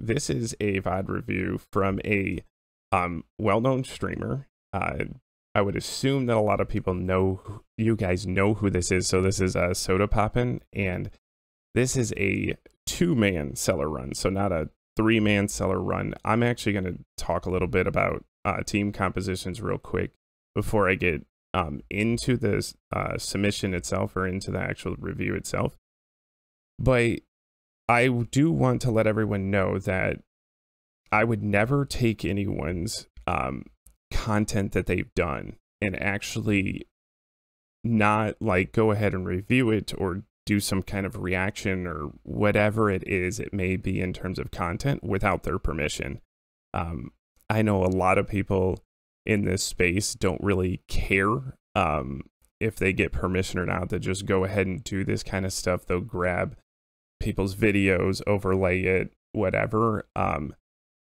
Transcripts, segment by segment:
this is a VOD review from a well-known streamer. I would assume that a lot of people know, you guys know who this is. So this is Sodapoppin, and this is a 2-man cellar run, so not a 3-man cellar run. I'm actually going to talk a little bit about team compositions real quick before I get into this submission itself or into the actual review itself. But I do want to let everyone know that I would never take anyone's content that they've done and actually not like go ahead and review it or do some kind of reaction or whatever it is it may be in terms of content without their permission. I know a lot of people in this space don't really care if they get permission or not. They just go ahead and do this kind of stuff. They'll grab people's videos, overlay it, whatever.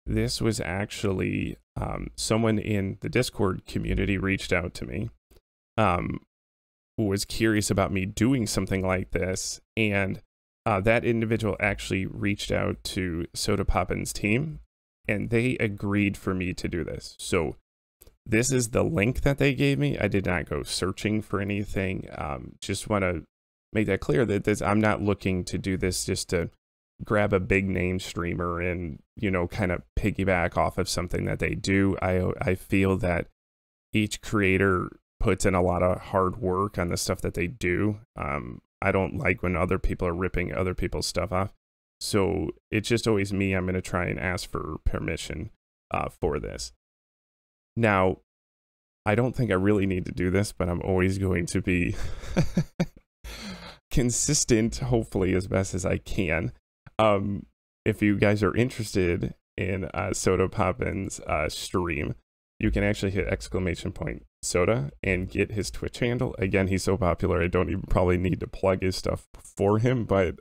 This was actually someone in the Discord community reached out to me, was curious about me doing something like this, and that individual actually reached out to Sodapoppin's team, and they agreed for me to do this. So this is the link that they gave me. I did not go searching for anything. Just want to make that clear that I'm not looking to do this just to grab a big name streamer and, you know, kind of piggyback off of something that they do. I feel that each creator puts in a lot of hard work on the stuff that they do. I don't like when other people are ripping other people's stuff off. So it's just always me. I'm going to try and ask for permission for this. Now, I don't think I really need to do this, but I'm always going to be consistent, hopefully as best as I can. If you guys are interested in Sodapoppin's stream, you can actually hit !Soda and get his Twitch handle. Again, he's so popular, I don't even probably need to plug his stuff for him, but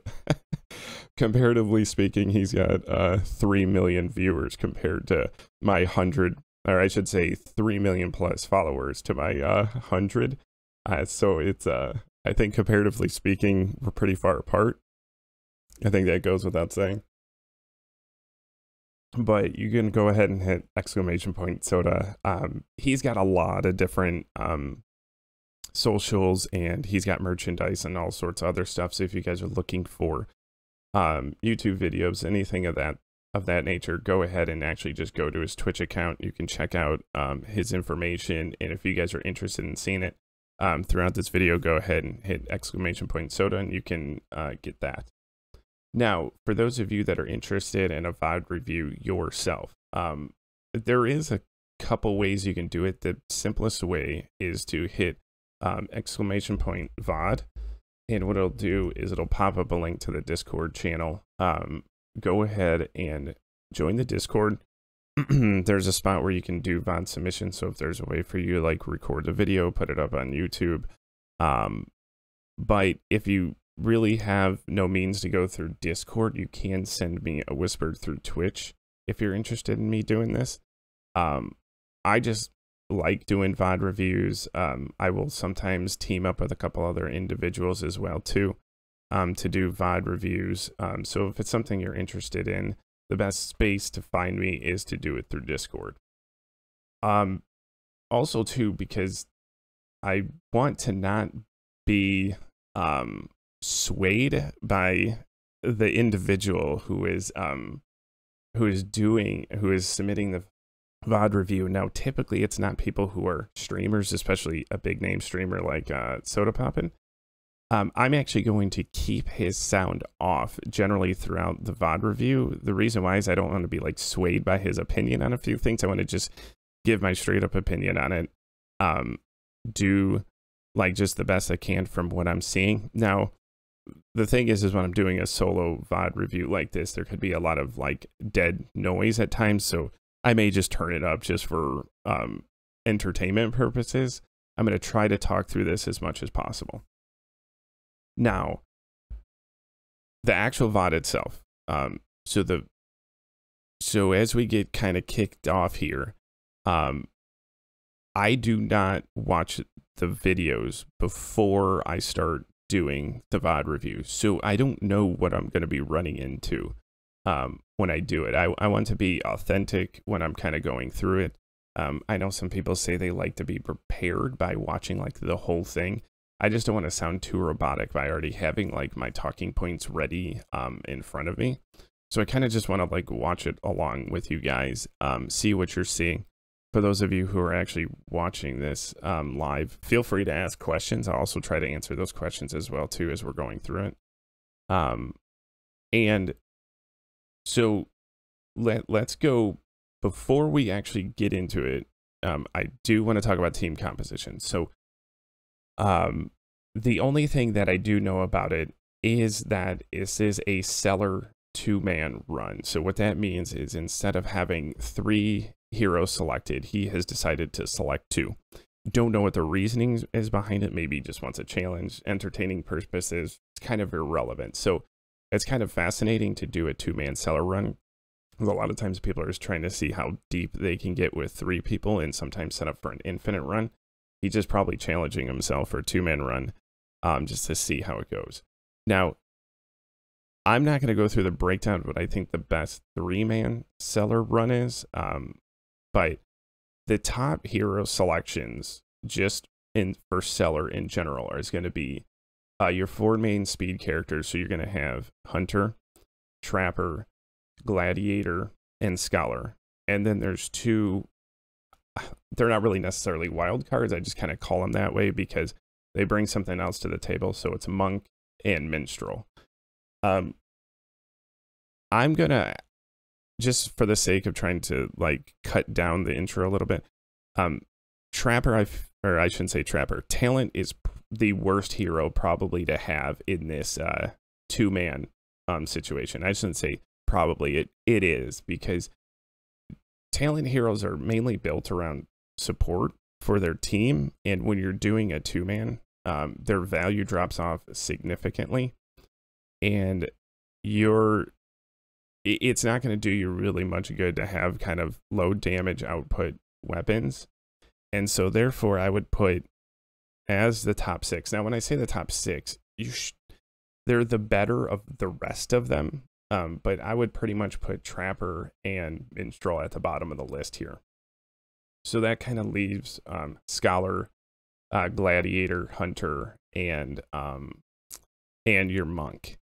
comparatively speaking, he's got 3 million viewers compared to my 100, or I should say 3 million plus followers to my 100. So it's, I think comparatively speaking, we're pretty far apart. I think that goes without saying. But you can go ahead and hit !Soda. He's got a lot of different socials, and he's got merchandise and all sorts of other stuff. So if you guys are looking for YouTube videos, anything of that nature, go ahead and actually just go to his Twitch account. You can check out his information, and if you guys are interested in seeing it throughout this video, go ahead and hit !Soda, and you can get that. Now, for those of you that are interested in a VOD review yourself, there is a couple ways you can do it. The simplest way is to hit !VOD, and what it'll do is it'll pop up a link to the Discord channel. Go ahead and join the Discord. There's a spot where you can do VOD submissions, so if there's a way for you to like record the video, put it up on YouTube. But if you really have no means to go through Discord, you can send me a whisper through Twitch if you're interested in me doing this. I just like doing VOD reviews. I will sometimes team up with a couple other individuals as well too, to do VOD reviews. So if it's something you're interested in, the best space to find me is to do it through Discord. Also too, because I want to not be swayed by the individual who is submitting the VOD review. Now, typically it's not people who are streamers, especially a big name streamer like Sodapoppin. I'm actually going to keep his sound off generally throughout the VOD review. The reason why is I don't want to be like swayed by his opinion on a few things. I want to just give my straight up opinion on it. Do like just the best I can from what I'm seeing. Now, the thing is when I'm doing a solo VOD review like this, there could be a lot of like dead noise at times. So I may just turn it up just for entertainment purposes. I'm going to try to talk through this as much as possible. Now, the actual VOD itself. So as we get kind of kicked off here, I do not watch the videos before I start doing the VOD review, so I don't know what I'm going to be running into. when I do it. I want to be authentic when I'm kind of going through it. I know some people say they like to be prepared by watching like the whole thing. I just don't want to sound too robotic by already having like my talking points ready in front of me. So I kind of just want to like watch it along with you guys, see what you're seeing. For those of you who are actually watching this live, feel free to ask questions. I'll also try to answer those questions as well too as we're going through it. And so let's go, before we actually get into it, I do want to talk about team composition. So the only thing that I do know about it is that this is a Cellar 2-man run. So what that means is instead of having 3 heroes selected, he has decided to select 2. Don't know what the reasoning is behind it. Maybe he just wants a challenge. Entertaining purposes, it's kind of irrelevant. So it's kind of fascinating to do a 2-man Cellar run. A lot of times people are just trying to see how deep they can get with 3 people and sometimes set up for an infinite run. He's just probably challenging himself for a 2-man run just to see how it goes. Now, I'm not going to go through the breakdown of what I think the best 3-man Cellar run is, but the top hero selections just for Cellar in general is going to be your 4 main speed characters. So you're going to have Hunter, Trapper, Gladiator, and Scholar. And then there's 2, they're not really necessarily wild cards. I just kind of call them that way because they bring something else to the table. So it's Monk and Minstrel. I'm gonna, just for the sake of trying to like cut down the intro a little bit, Trapper, or I shouldn't say Trapper, Talent is the worst hero probably to have in this 2-man situation. I shouldn't say probably, it is, because Talent heroes are mainly built around support for their team, and when you're doing a 2-man, their value drops off significantly, and it's not going to do you really much good to have kind of low damage output weapons. And so therefore I would put as the top 6. Now when I say the top 6, they're the better of the rest of them. But I would pretty much put Trapper and Minstrel at the bottom of the list here. So that kind of leaves Scholar, Gladiator, Hunter, and your Monk.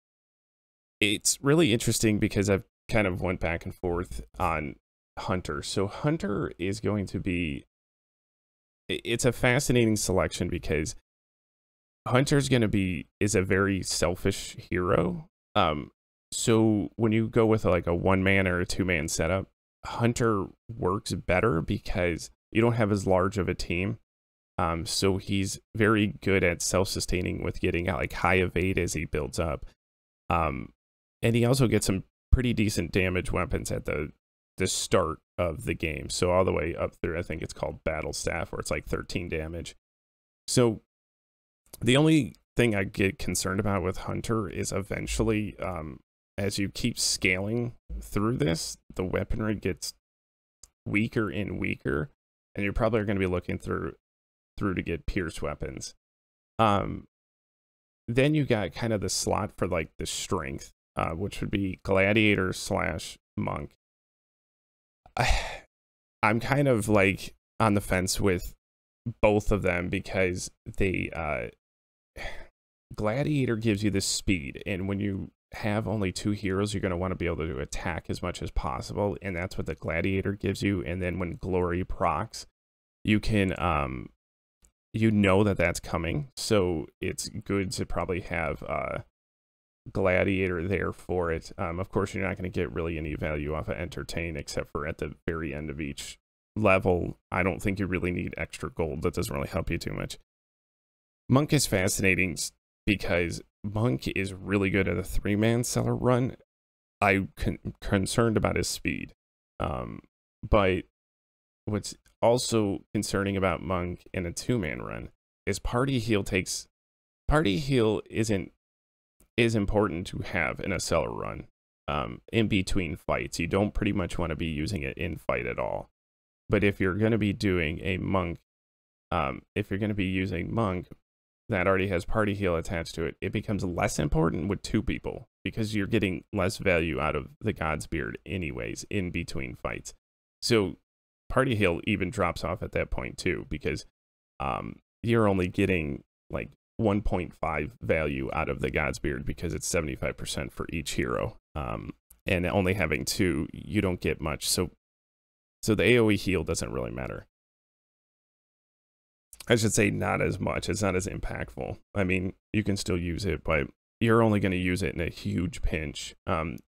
It's really interesting because I've kind of went back and forth on Hunter. So Hunter is going to be, it's a fascinating selection because Hunter's going to is a very selfish hero. So when you go with like a 1-man or a 2-man setup, Hunter works better because you don't have as large of a team. So he's very good at self-sustaining with getting out like high evade as he builds up. And he also gets some pretty decent damage weapons at the start of the game. So all the way up through, I think it's called Battle Staff, where it's like 13 damage. So the only thing I get concerned about with Hunter is eventually, as you keep scaling through this, the weaponry gets weaker and weaker, and you're probably going to be looking through to get pierce weapons. Then you got kind of the slot for like the strength, which would be Gladiator / Monk. I'm kind of like on the fence with both of them because Gladiator gives you this speed, and when you have only 2 heroes, you're going to want to be able to attack as much as possible, and that's what the Gladiator gives you. And then when Glory procs, you can you know that that's coming, so it's good to probably have Gladiator there for it. Of course, you're not going to get really any value off of Entertain except for at the very end of each level. I don't think you really need extra gold. That doesn't really help you too much. Monk is fascinating because Monk is really good at a 3-man Cellar run. I'm concerned about his speed. But what's also concerning about Monk in a 2-man run is Party Heal isn't as important to have in a Cellar run. In between fights, you don't pretty much want to be using it in fight at all. But if you're going to be doing a Monk, if you're going to be using Monk that already has Party Heal attached to it, it becomes less important with 2 people. because you're getting less value out of the God's Beard anyways in between fights. So party heal even drops off at that point too, because you're only getting like 1.5 value out of the God's Beard because it's 75% for each hero. And only having 2, you don't get much. So the AoE heal doesn't really matter. I should say not as much. It's not as impactful. I mean, you can still use it, but you're only going to use it in a huge pinch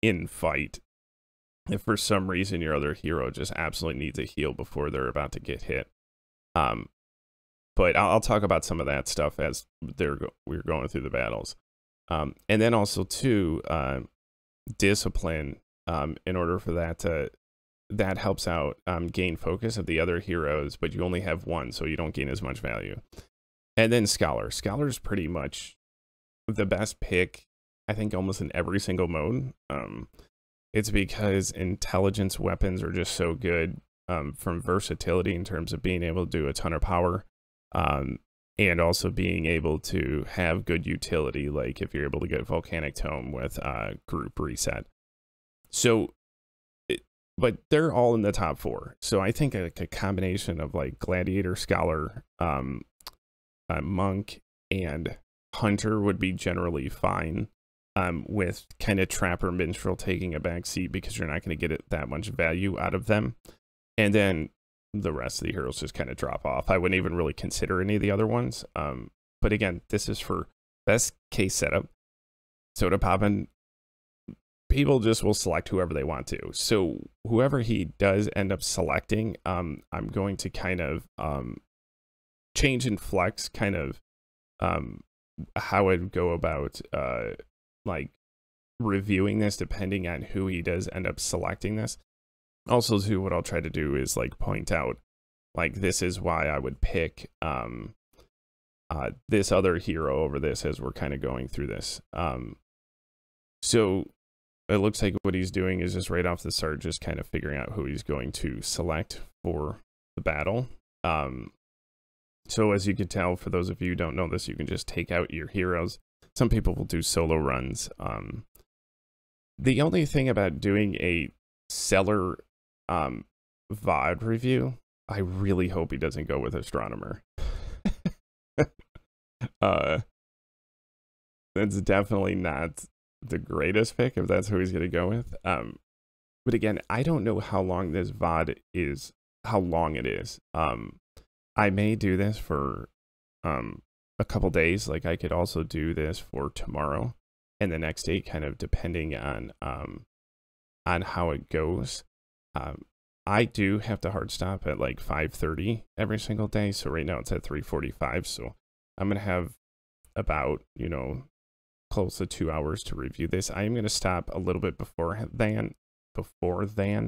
in fight. If for some reason your other hero just absolutely needs a heal before they're about to get hit. But I'll talk about some of that stuff as we're going through the battles. And then also, too, discipline, in order for that helps out gain focus of the other heroes, but you only have 1, so you don't gain as much value. And then Scholar. Scholar is pretty much the best pick, I think, almost in every single mode. It's because intelligence weapons are just so good from versatility in terms of being able to do a ton of power, and also being able to have good utility, like if you're able to get Volcanic Tome with group reset. So, but they're all in the top 4. So I think a combination of like Gladiator, Scholar, Monk, and Hunter would be generally fine, with kind of Trapper, Minstrel taking a back seat because you're not going to get that much value out of them. And then the rest of the heroes just kind of drop off. I wouldn't even really consider any of the other ones. But again, this is for best case setup. Sodapoppin, people just will select whoever they want to. So whoever he does end up selecting, I'm going to kind of change and flex kind of how I'd go about like reviewing this depending on who he does end up selecting this. Also, too, what I'll try to do is like point out, like, this is why I would pick this other hero over this as we're kind of going through this. So it looks like what he's doing is just right off the start, just kind of figuring out who he's going to select for the battle. So as you can tell, for those of you who don't know this, you can just take out your heroes. Some people will do solo runs. The only thing about doing a Cellar VOD review, I really hope he doesn't go with Astronomer. That's definitely not the greatest pick if that's who he's going to go with. But again, I don't know how long this VOD is, how long it is. I may do this for a couple days. Like, I could also do this for tomorrow and the next day, kind of depending on how it goes. I do have to hard stop at like 5:30 every single day. So right now it's at 3:45. So I'm going to have about, you know, close to 2 hours to review this. I am going to stop a little bit before then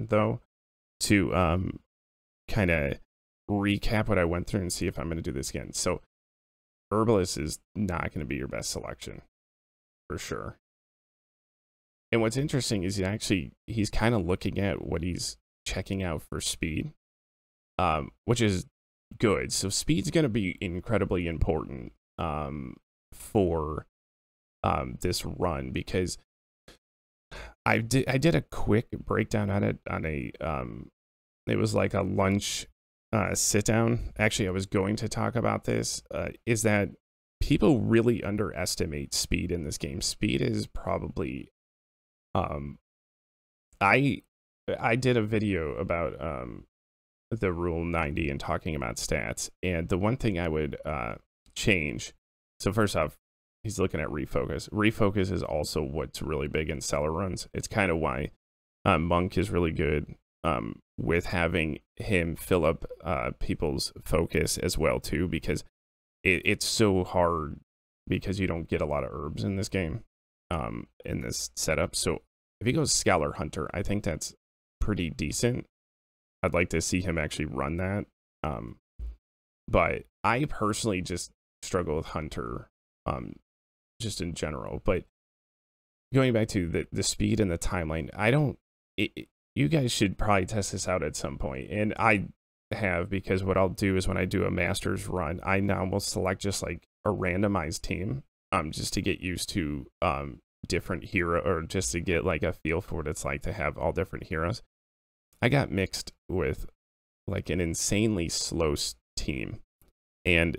though, to kind of recap what I went through and see if I'm going to do this again. So Herbalist is not going to be your best selection for sure. And what's interesting is he's kind of looking at what he's checking out for speed, which is good. So speed's going to be incredibly important for this run, because I did a quick breakdown on it on a it was like a lunch sit down. Actually, I was going to talk about this, is that people really underestimate speed in this game. Speed is probably I did a video about the rule 90 and talking about stats, and the one thing I would change, so first off, he's looking at refocus. Refocus is also what's really big in Cellar runs. It's kind of why Monk is really good with having him fill up people's focus as well too, because it's so hard because you don't get a lot of herbs in this game, in this setup. So if he goes Scholar Hunter, I think that's pretty decent. I'd like to see him actually run that. But I personally just struggle with Hunter, just in general. But going back to the speed and the timeline, you guys should probably test this out at some point. And I have, because what I'll do is when I do a Masters run, I now will select just like a randomized team, just to get used to different hero, or just to get like a feel for what it's like to have all different heroes, I got mixed with like an insanely slow team. And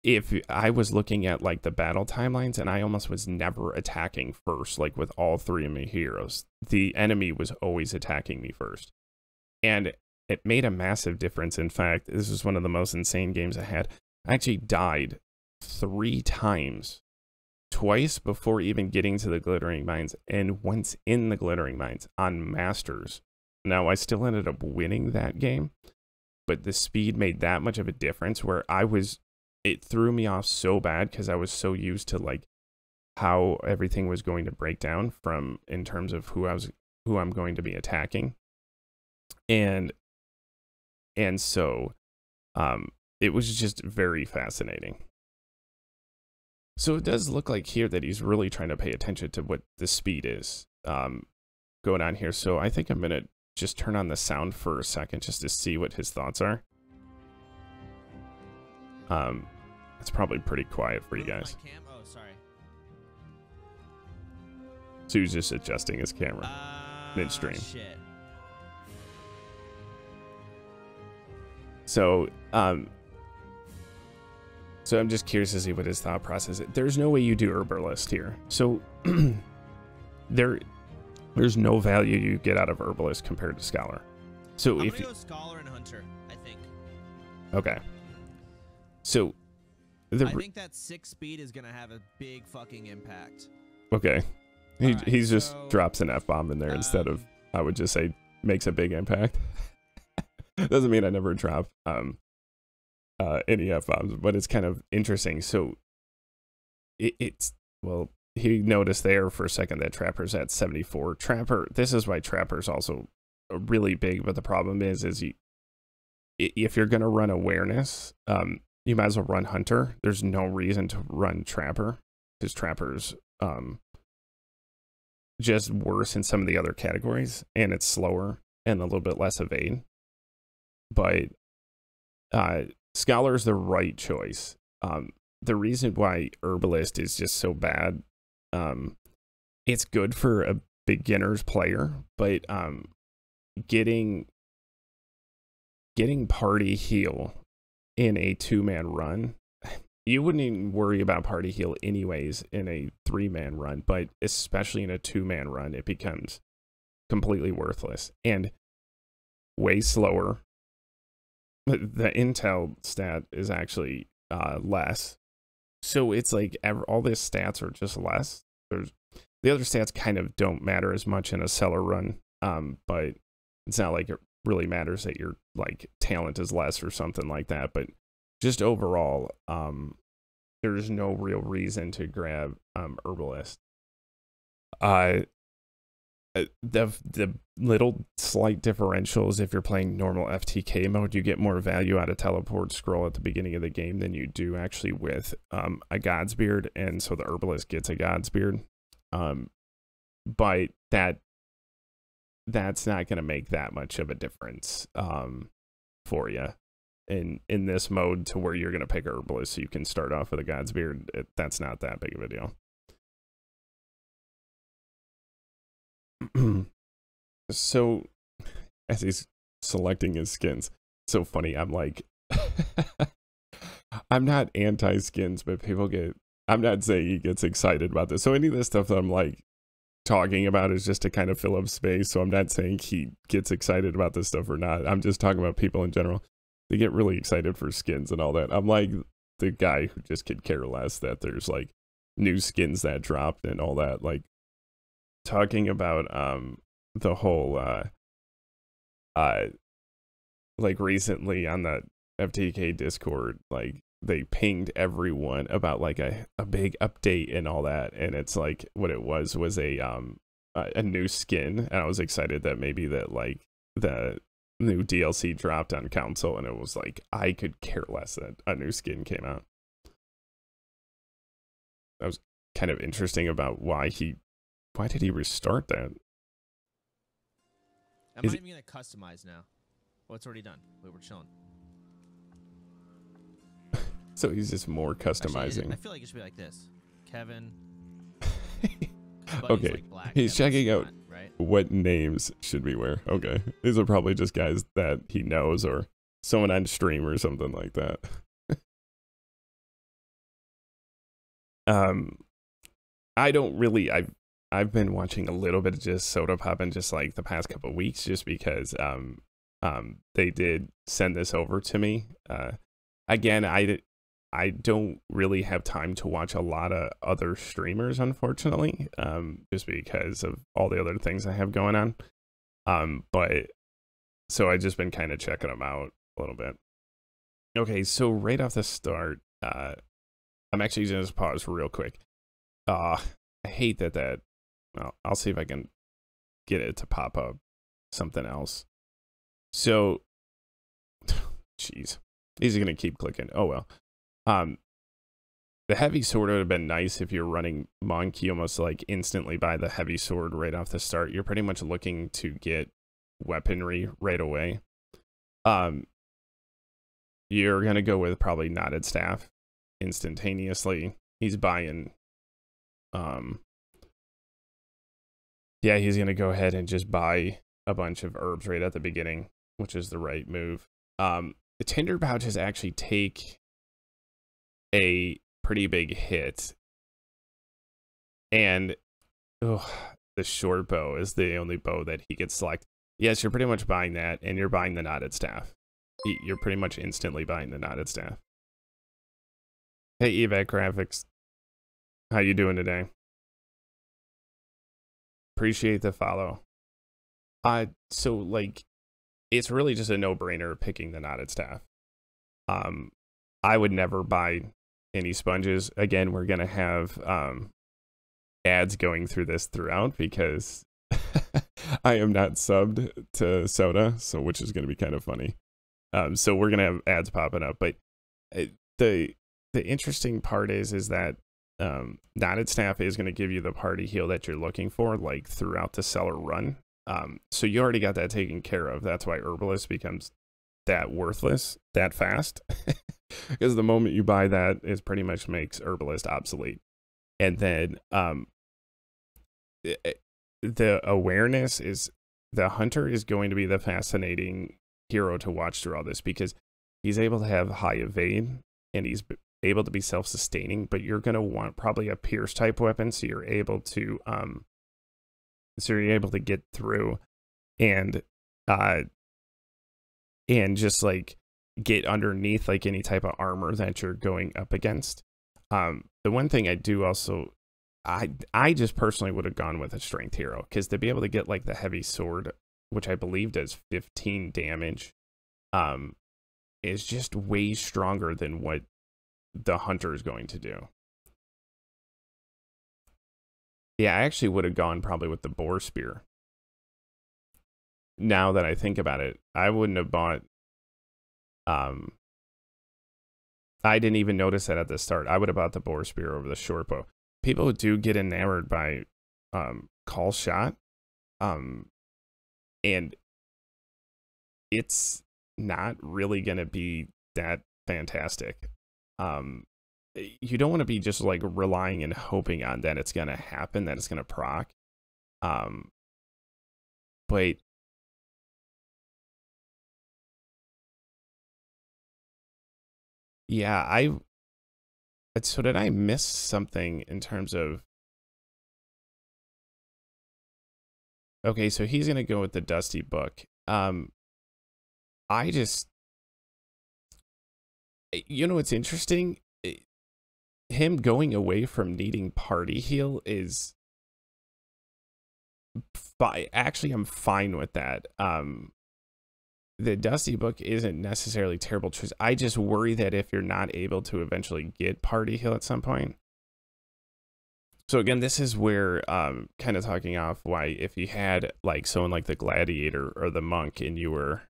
if I was looking at like the battle timelines, and I almost was never attacking first, like with all three of my heroes, the enemy was always attacking me first. And it made a massive difference. In fact, this was one of the most insane games I had. I actually died 3 times, twice before even getting to the glittering mines, and once in the glittering mines on masters. Now, I still ended up winning that game, but the speed made that much of a difference where it threw me off so bad because I was so used to like how everything was going to break down from in terms of who I'm going to be attacking. And so it was just very fascinating. So it does look like here that he's really trying to pay attention to what the speed is going on here. So I think I'm going to just turn on the sound for a second just to see what his thoughts are. It's probably pretty quiet for you guys. Oh, sorry. So he's just adjusting his camera midstream. Shit. So I'm just curious to see what his thought process is. There's no way you do herbalist here. So there's no value you get out of herbalist compared to scholar. So I'm if gonna go scholar and hunter, I think. Okay. So I think that 6 speed is gonna have a big fucking impact. Okay. He just so, drops an F-bomb in there instead of, I would just say, makes a big impact. Doesn't mean I never drop any F-bombs, but it's kind of interesting. So well, he noticed there for a second that Trapper's at 74. This is why Trapper's also really big, but the problem is if you're going to run awareness, you might as well run Hunter. There's no reason to run Trapper, because Trapper's just worse in some of the other categories, and it's slower and a little bit less evade. But Scholar's the right choice. The reason why Herbalist is just so bad, it's good for a beginner's player, but getting party heal in a 2-man run, you wouldn't even worry about party heal anyways in a 3-man run, but especially in a 2-man run, it becomes completely worthless and way slower. The intel stat is actually less, so it's like all these stats are just less. The other stats kind of don't matter as much in a Cellar run, but it's not like it really matters that your like talent is less or something like that. But just overall, there's no real reason to grab Herbalist. The little slight differentials, if you're playing normal FTK mode, you get more value out of teleport scroll at the beginning of the game than you do actually with a God's Beard, and so the Herbalist gets a God's Beard. But that's not going to make that much of a difference for you in this mode, to where you're going to pick Herbalist so you can start off with a God's Beard. That's not that big of a deal. So as he's selecting his skins, it's so funny. I'm like, I'm not anti-skins, but I'm not saying he gets excited about this. So any of this stuff that I'm like talking about is just to kind of fill up space. So I'm not saying he gets excited about this stuff or not. I'm just talking about people in general. They get really excited for skins and all that. I'm like the guy who just could care less that there's like new skins that dropped and all that. Like, talking about the whole like recently on the FTK Discord, like they pinged everyone about like a big update and all that, and it's like what it was a new skin, and I was excited that maybe that like the new DLC dropped on console, and it was like I could care less that a new skin came out. That was kind of interesting about why did he restart that? I'm not even going to customize now. Well, it's already done. We're chilling. So he's just more customizing. Actually, I feel like it should be like this. Kevin. But Okay, he's like black. he's at least checking out not, right? what names should we wear. Okay, these are probably just guys that he knows or someone on stream or something like that. I don't really. I've been watching a little bit of just Sodapoppin just like the past couple of weeks, just because they did send this over to me. Again, I don't really have time to watch a lot of other streamers, unfortunately, just because of all the other things I have going on. But so I've just been kind of checking them out a little bit. Okay, so right off the start, I'm actually going to just pause real quick. I hate that. Well, I'll see if I can get it to pop up something else. So, jeez, these are going to keep clicking. Oh, well. The heavy sword would have been nice if you're running monk. You almost like instantly buy the heavy sword right off the start. You're pretty much looking to get weaponry right away. You're going to go with probably knotted staff instantaneously. He's buying, yeah, he's going to go ahead and just buy a bunch of herbs right at the beginning, which is the right move. The tinder pouches actually take a pretty big hit, and the short bow is the only bow that he gets select. Yes, you're pretty much buying that, and you're buying the knotted staff. You're pretty much instantly buying the knotted staff. Hey, evac graphics, how you doing today? Appreciate the follow. So like, it's really just a no-brainer picking the knotted staff. I would never buy any sponges. Again, we're gonna have ads going through this throughout because I am not subbed to Soda, so which is gonna be kind of funny. So we're gonna have ads popping up, but the interesting part is that knotted staff is going to give you the party heal that you're looking for, like throughout the Cellar run. So you already got that taken care of. That's why Herbalist becomes that worthless that fast, because the moment you buy that, it pretty much makes Herbalist obsolete. And then the awareness is the hunter is going to be the fascinating hero to watch through all this, because he's able to have high evade and he's able to be self-sustaining, but you're going to want probably a pierce type weapon, so you're able to get through and just like get underneath like any type of armor that you're going up against. The one thing I do also, I just personally would have gone with a strength hero, because to be able to get like the heavy sword, which I believe does 15 damage, is just way stronger than what the hunter is going to do. Yeah, I actually would have gone probably with the boar spear. Now that I think about it, I wouldn't have bought, I didn't even notice that at the start. I would have bought the boar spear over the short bow. People do get enamored by call shot, and it's not really going to be that fantastic. You don't want to be just like relying and hoping on that it's going to happen, that it's going to proc. But yeah, so did I miss something in terms of, okay, so he's going to go with the Dusty Book. I just, you know, what's interesting, him going away from needing party heal is actually, I'm fine with that. The Dusty Book isn't necessarily a terrible choice. I just worry that if you're not able to eventually get party heal at some point. So again, this is where kind of talking off why, if you had like someone like the Gladiator or the Monk, and you were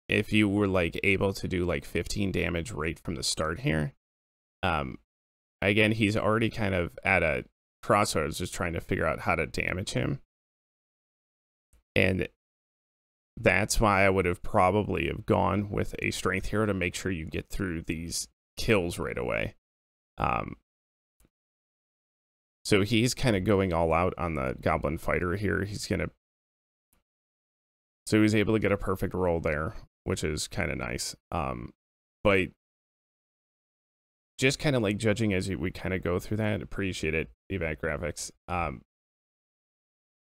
if you were like able to do like 15 damage right from the start here, again, he's already kind of at a crossroads just trying to figure out how to damage him. And that's why I would have probably have gone with a strength hero to make sure you get through these kills right away. So he's kind of going all out on the Goblin Fighter here. So he was able to get a perfect roll there, which is kind of nice. But just kind of like judging as we kind of go through that, appreciate it, Evac Graphics.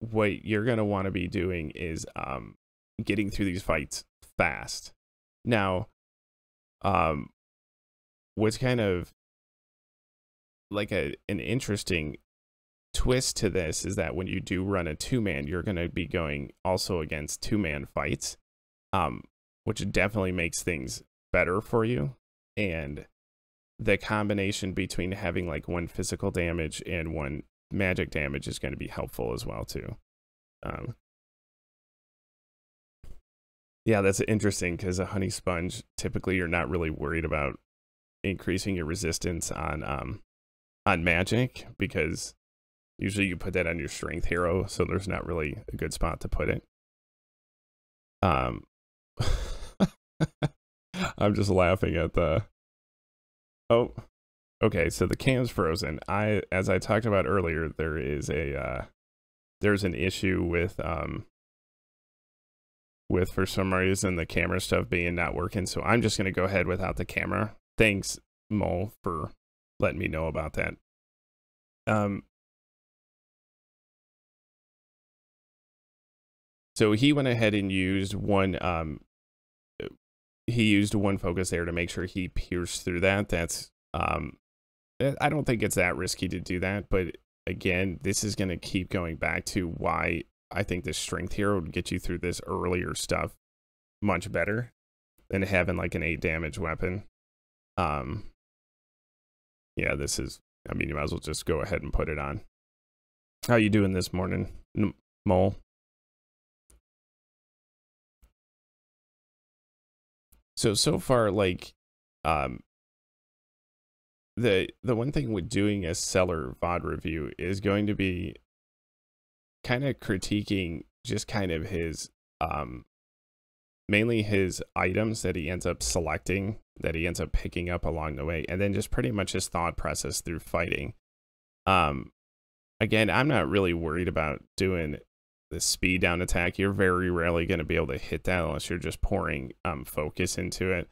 What you're going to want to be doing is getting through these fights fast. Now, what's kind of like an interesting twist to this is that when you do run a 2-man, you're going to be going also against 2-man fights, which definitely makes things better for you. And the combination between having like 1 physical damage and 1 magic damage is going to be helpful as well too. Yeah, that's interesting because a honey sponge, typically you're not really worried about increasing your resistance on magic, because usually you put that on your strength hero, so there's not really a good spot to put it. I'm just laughing at the... Oh, okay, so the cam's frozen. As I talked about earlier, there is there's an issue with for some reason the camera stuff being not working, so I'm just gonna go ahead without the camera. Thanks, Mo, for letting me know about that. So he went ahead and used one focus there to make sure he pierced through that. That's I don't think it's that risky to do that, but again, this is going to keep going back to why I think the strength hero would get you through this earlier stuff much better than having like an 8 damage weapon. Yeah, this is, I mean, you might as well just go ahead and put it on. How you doing this morning, Mole? So far, like, the one thing with doing a Cellar VOD review is going to be kind of critiquing just kind of his, mainly his items that he ends up selecting, that he ends up picking up along the way, and then just pretty much his thought process through fighting. Again, I'm not really worried about doing the speed down attack. You're very rarely going to be able to hit that unless you're just pouring focus into it.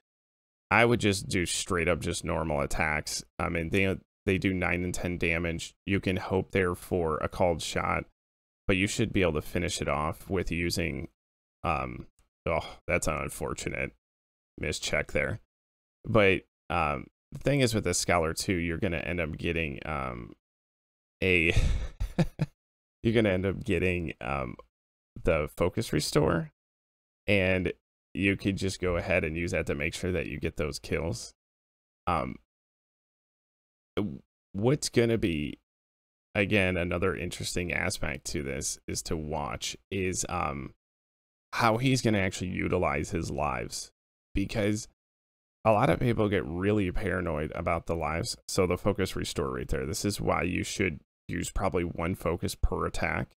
I would just do straight up just normal attacks. I mean, they do 9 and 10 damage. You can hope there for a called shot, but you should be able to finish it off with using oh, that's an unfortunate mischeck there. But the thing is with the Scholar too, you're going to end up getting you're going to end up getting the focus restore, and you could just go ahead and use that to make sure that you get those kills. What's going to be, again, another interesting aspect to this is to watch is how he's going to actually utilize his lives, because a lot of people get really paranoid about the lives. So the focus restore right there, this is why you should use probably 1 focus per attack,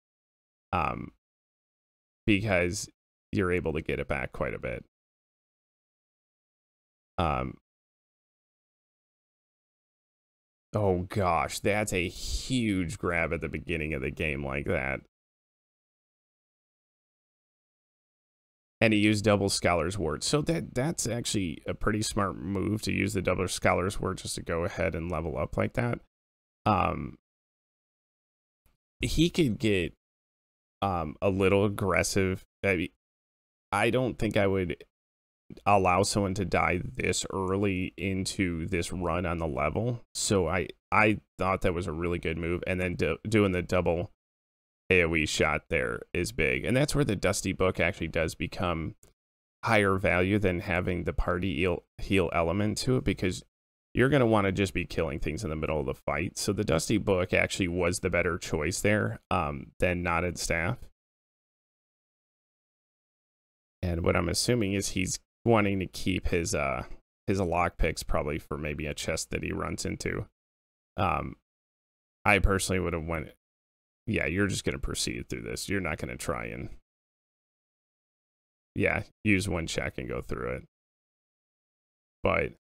because you're able to get it back quite a bit. Oh gosh, that's a huge grab at the beginning of the game like that. And he used double Scholar's Word. So that's actually a pretty smart move to use the double Scholar's Word just to go ahead and level up like that. He could get a little aggressive. I don't think I would allow someone to die this early into this run on the level. So I thought that was a really good move. And then doing the double AoE shot there is big. And that's where the Dusty Book actually does become higher value than having the party heal element to it, because you're going to want to just be killing things in the middle of the fight. So the Dusty Book actually was the better choice there than Knotted Staff. And what I'm assuming is he's wanting to keep his lockpicks probably for maybe a chest that he runs into. I personally would have went, yeah, you're just going to proceed through this. You're not going to try and, yeah, use 1 check and go through it. But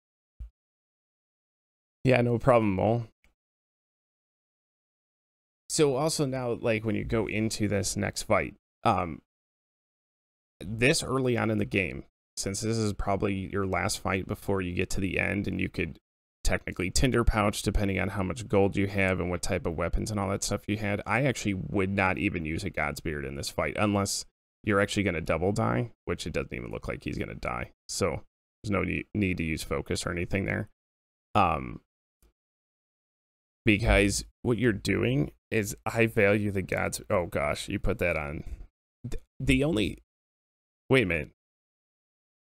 yeah, no problem, Mole. So also now, like when you go into this next fight, this early on in the game, since this is probably your last fight before you get to the end, and you could technically tinder pouch depending on how much gold you have and what type of weapons and all that stuff you had. I actually would not even use a Godspear in this fight unless you're actually going to double die, which it doesn't even look like he's going to die. So there's no need to use focus or anything there. Because what you're doing is I value the gods. Oh gosh, you put that on. The only, wait a minute.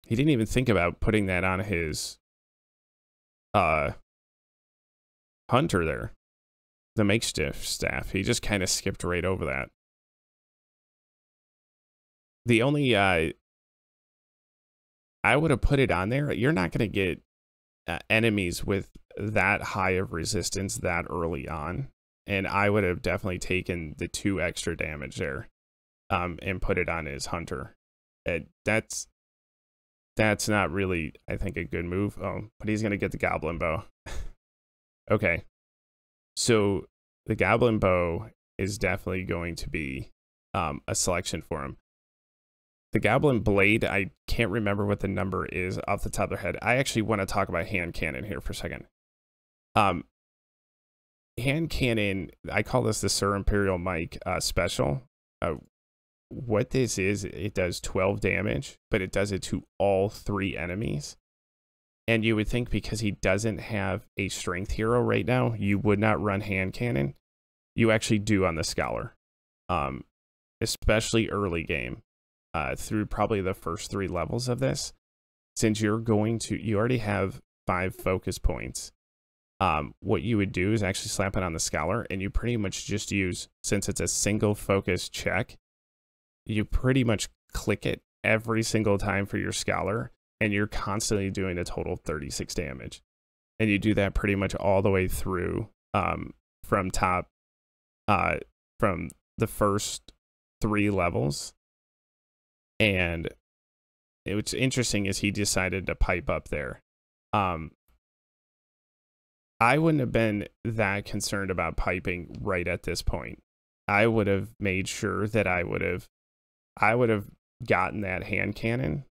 He didn't even think about putting that on his hunter there. The makeshift staff. He just kind of skipped right over that. The only I would have put it on there. You're not going to get enemies with that high of resistance that early on, and I would have definitely taken the 2 extra damage there and put it on his hunter. That's not really, I think, a good move. Oh, but he's gonna get the goblin bow. Okay, so the goblin bow is definitely going to be a selection for him. The Goblin Blade, I can't remember what the number is off the top of their head. I actually want to talk about hand cannon here for a second. Hand cannon, I call this the Sir Imperial Mike special. What this is, it does 12 damage, but it does it to all 3 enemies. And you would think because he doesn't have a strength hero right now, you would not run hand cannon. You actually do on the Scholar, especially early game. Through probably the first 3 levels of this, since you already have 5 focus points. What you would do is actually slap it on the Scholar, and you pretty much just use, since it's a single focus check, you pretty much click it every single time for your Scholar, and you're constantly doing a total of 36 damage. And you do that pretty much all the way through from the first 3 levels. And what's interesting is he decided to pipe up there. I wouldn't have been that concerned about piping right at this point. I would have made sure that I would have gotten that hand cannon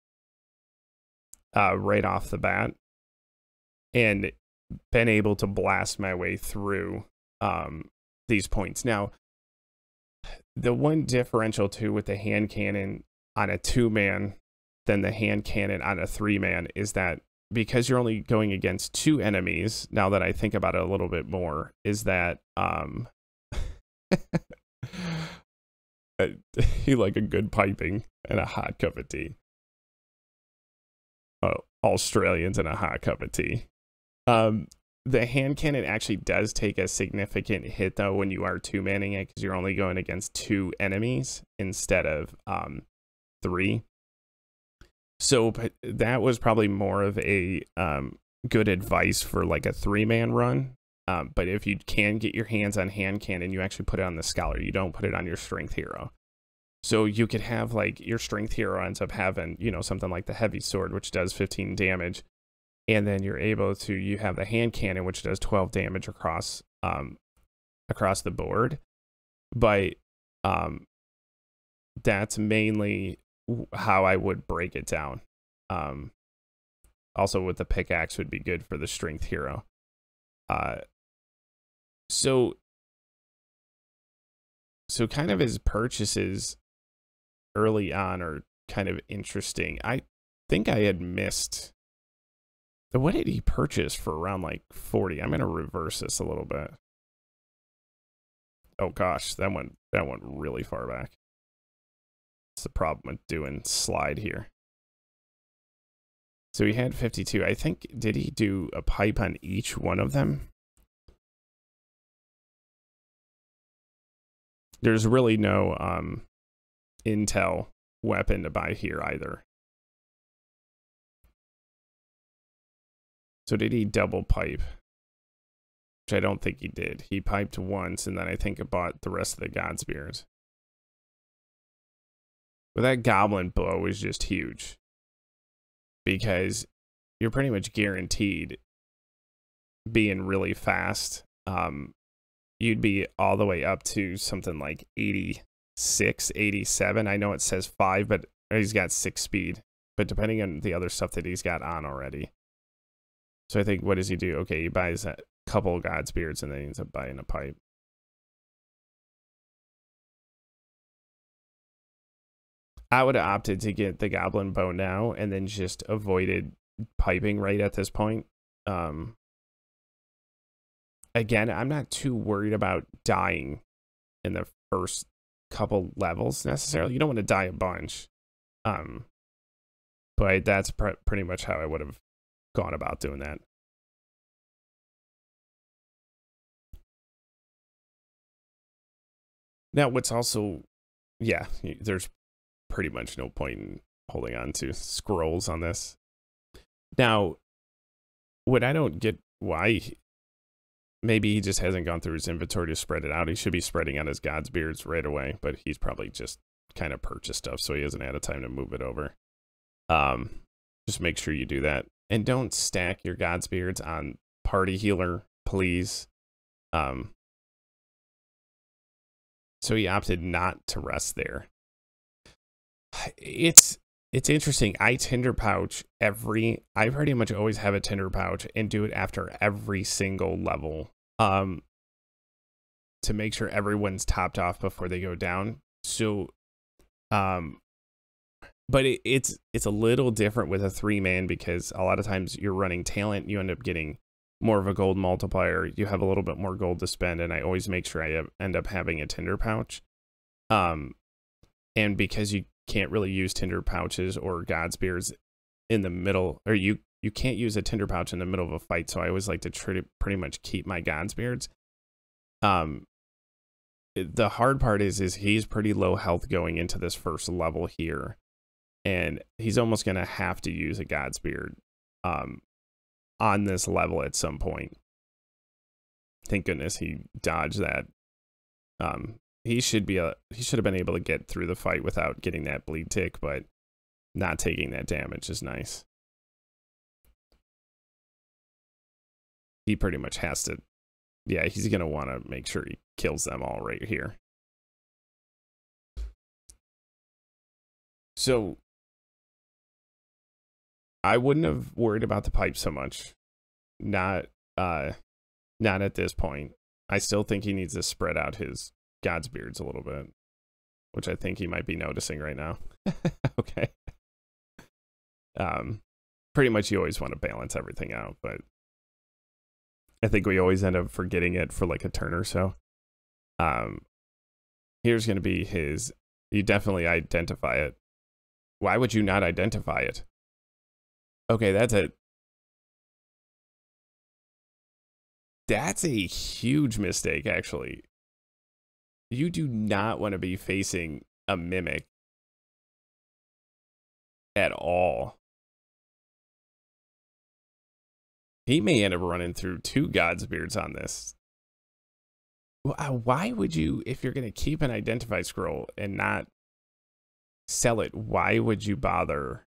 right off the bat and been able to blast my way through these points. Now, the one differential too with the hand cannon on a 2-man than the hand cannon on a 3-man is that because you're only going against 2 enemies, now that I think about it a little bit more, is that he like a good piping and a hot cup of tea. Oh, Australians and a hot cup of tea. The hand cannon actually does take a significant hit though when you are 2-manning it, because you're only going against 2 enemies instead of 3. So that was probably more of a good advice for like a 3-man run. But if you can get your hands on hand cannon, you actually put it on the Scholar. You don't put it on your strength hero. So you could have like your strength hero ends up having, you know, something like the heavy sword, which does 15 damage. And then you're able to, you have the hand cannon, which does 12 damage across the board. But that's mainly how I would break it down. Also with the pickaxe would be good for the strength hero. So kind of his purchases early on are kind of interesting. I think I had missed, what did he purchase for around like 40? I'm going to reverse this a little bit. Oh gosh, that went really far back. That's the problem with doing slide here. So he had 52. I think, did he do a pipe on each one of them? There's really no intel weapon to buy here either. So did he double pipe? Which I don't think he did. He piped once, and then I think it bought the rest of the Godspears. But that goblin blow is just huge, because you're pretty much guaranteed being really fast. you'd be all the way up to something like 86, 87. I know it says 5, but he's got 6 speed. But depending on the other stuff that he's got on already. So I think, what does he do? Okay, he buys a couple of Godspears and then he ends up buying a pipe. I would have opted to get the Goblin Bow now and then just avoided piping right at this point. Again, I'm not too worried about dying in the first couple levels necessarily. You don't want to die a bunch. But that's pretty much how I would have gone about doing that. Now, what's also, yeah, there's pretty much no point in holding on to scrolls on this. Now, what I don't get why, maybe he just hasn't gone through his inventory to spread it out. He should be spreading out his Godsbeards right away, but he's probably just kind of purchased stuff, so he hasn't had a time to move it over. Just make sure you do that. And don't stack your Godsbeards on Party Healer, please. So he opted not to rest there. It's interesting. I tinder pouch I pretty much always have a tinder pouch and do it after every single level. To make sure everyone's topped off before they go down. So but it's a little different with a 3-man because a lot of times you're running talent, you end up getting more of a gold multiplier. You have a little bit more gold to spend, and I always make sure I end up having a tinder pouch. And because you can't really use tinder pouches or Godspears in the middle, or you can't use a tinder pouch in the middle of a fight, so I always like to try to pretty much keep my Godspears. The hard part is he's pretty low health going into this first level here, and he's almost going to have to use a Godspear on this level at some point. Thank goodness he dodged that. He should have been able to get through the fight without getting that bleed tick, but not taking that damage is nice. He pretty much has to, yeah, he's going to want to make sure he kills them all right here. So I wouldn't have worried about the pipe so much. Not at this point. I still think he needs to spread out his Godsbeards a little bit, which I think he might be noticing right now. Okay. Pretty much you always want to balance everything out, but I think we always end up forgetting it for like a turn or so. Here's going to be his, you definitely identify it. Why would you not identify it? Okay, that's a huge mistake, actually. You do not want to be facing a mimic at all. He may end up running through 2 Godsbeards on this. Why would you, if you're going to keep an identify scroll and not sell it, why would you bother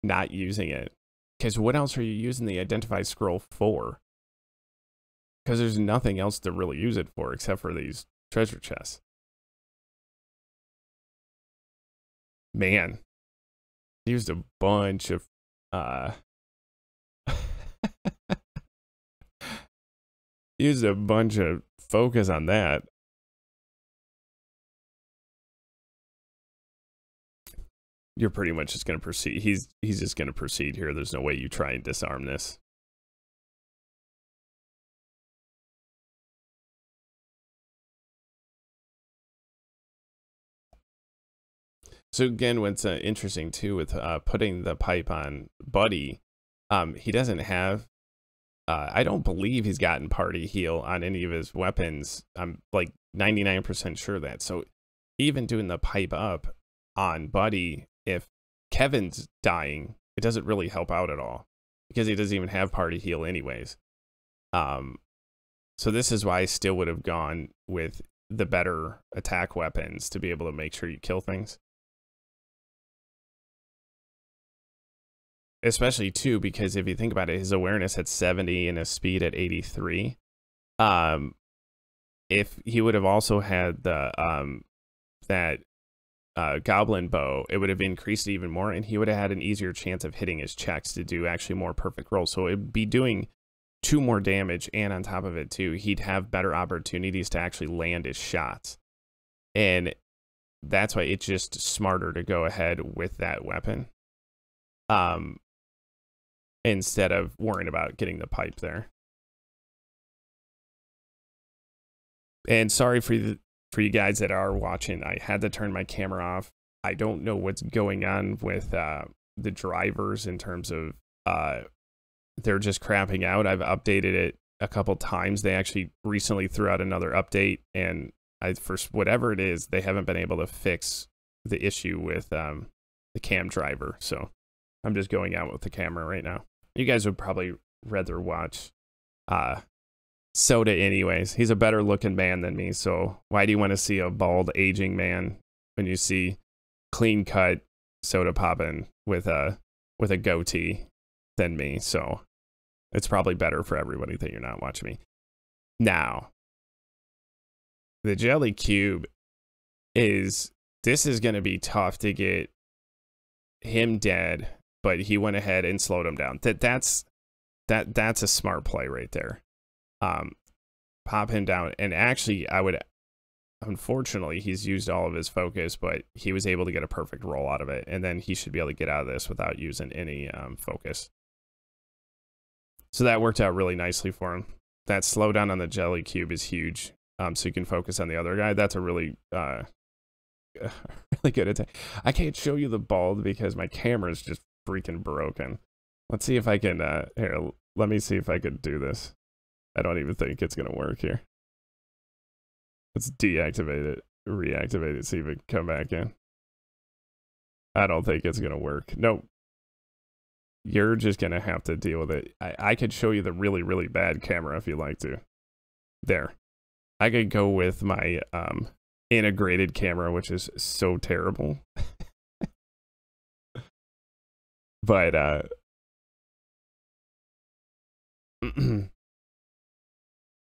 not using it? Because what else are you using the identify scroll for? Because there's nothing else to really use it for except for these treasure chests. Man, used a bunch of used a bunch of focus on that. You're pretty much just going to proceed. He's just going to proceed here. There's no way you try and disarm this. So again, what's interesting too with putting the pipe on Buddy, he doesn't have, I don't believe he's gotten party heal on any of his weapons. I'm like 99% sure of that. So even doing the pipe up on Buddy, if Kevin's dying, it doesn't really help out at all because he doesn't even have party heal anyways. So this is why I still would have gone with the better attack weapons to be able to make sure you kill things. Especially too, because if you think about it, his awareness at 70 and his speed at 83. If he would have also had the that goblin bow, it would have increased it even more, and he would have had an easier chance of hitting his checks to do actually more perfect rolls. So it'd be doing 2 more damage, and on top of it too, he'd have better opportunities to actually land his shots. And that's why it's just smarter to go ahead with that weapon, instead of worrying about getting the pipe there. And sorry for you guys that are watching, I had to turn my camera off. I don't know what's going on with the drivers in terms of they're just crapping out. I've updated it a couple times. They actually recently threw out another update, and for whatever it is, they haven't been able to fix the issue with the cam driver. So I'm just going out with the camera right now. You guys would probably rather watch Soda anyways. He's a better looking man than me, so why do you want to see a bald aging man when you see clean cut Sodapoppin with a goatee than me? So it's probably better for everybody that you're not watching me. Now, the jelly cube this is going to be tough to get him dead, but he went ahead and slowed him down. That's a smart play right there. Pop him down, and actually unfortunately he's used all of his focus, but he was able to get a perfect roll out of it, and then he should be able to get out of this without using any focus. So that worked out really nicely for him. That slowdown on the jelly cube is huge, so you can focus on the other guy. That's a really really good attack. I can't show you the bald because my camera is just freaking broken. Let's see if I can here, let me see if I could do this. I don't even think it's gonna work here. Let's deactivate it, reactivate it, see if it can come back in. I don't think it's gonna work. Nope. You're just gonna have to deal with it. I could show you the really, really bad camera if you like to. There. I could go with my integrated camera, which is so terrible. But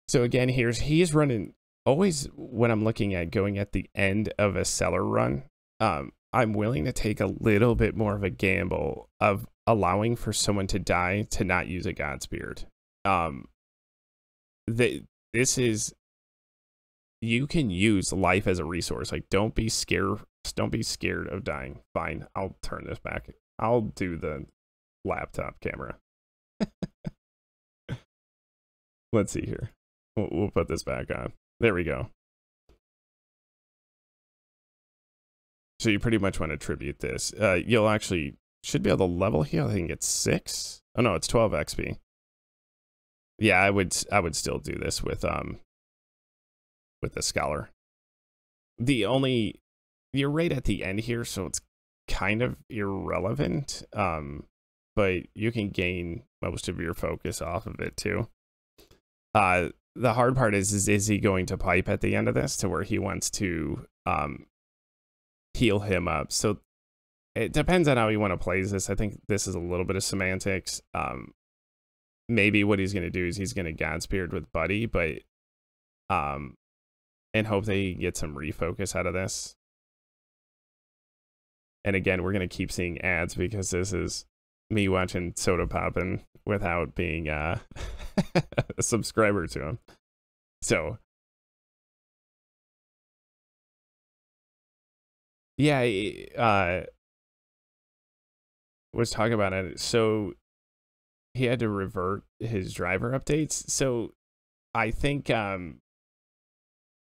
so again, he's running always when I'm looking at going at the end of a Cellar run. I'm willing to take a little bit more of a gamble of allowing for someone to die to not use a Godspear. This is, you can use life as a resource. Like, don't be scared of dying. Fine, I'll turn this back. I'll do the laptop camera. Let's see here. We'll put this back on. There we go. So you pretty much want to tribute this. You'll actually should be able to level heal. I think it's 6. Oh no, it's 12 XP. Yeah, I would still do this with the Scholar. You're right at the end here, so it's kind of irrelevant. But you can gain most of your focus off of it too. The hard part is he going to pipe at the end of this to where he wants to heal him up? So it depends on how you want to play this. I think this is a little bit of semantics. Maybe what he's going to do is he's going to Godspear with Buddy, but and hope they get some refocus out of this. And again, we're going to keep seeing ads because this is me watching Sodapoppin without being a subscriber to him. So yeah, was talking about it. So he had to revert his driver updates. So I think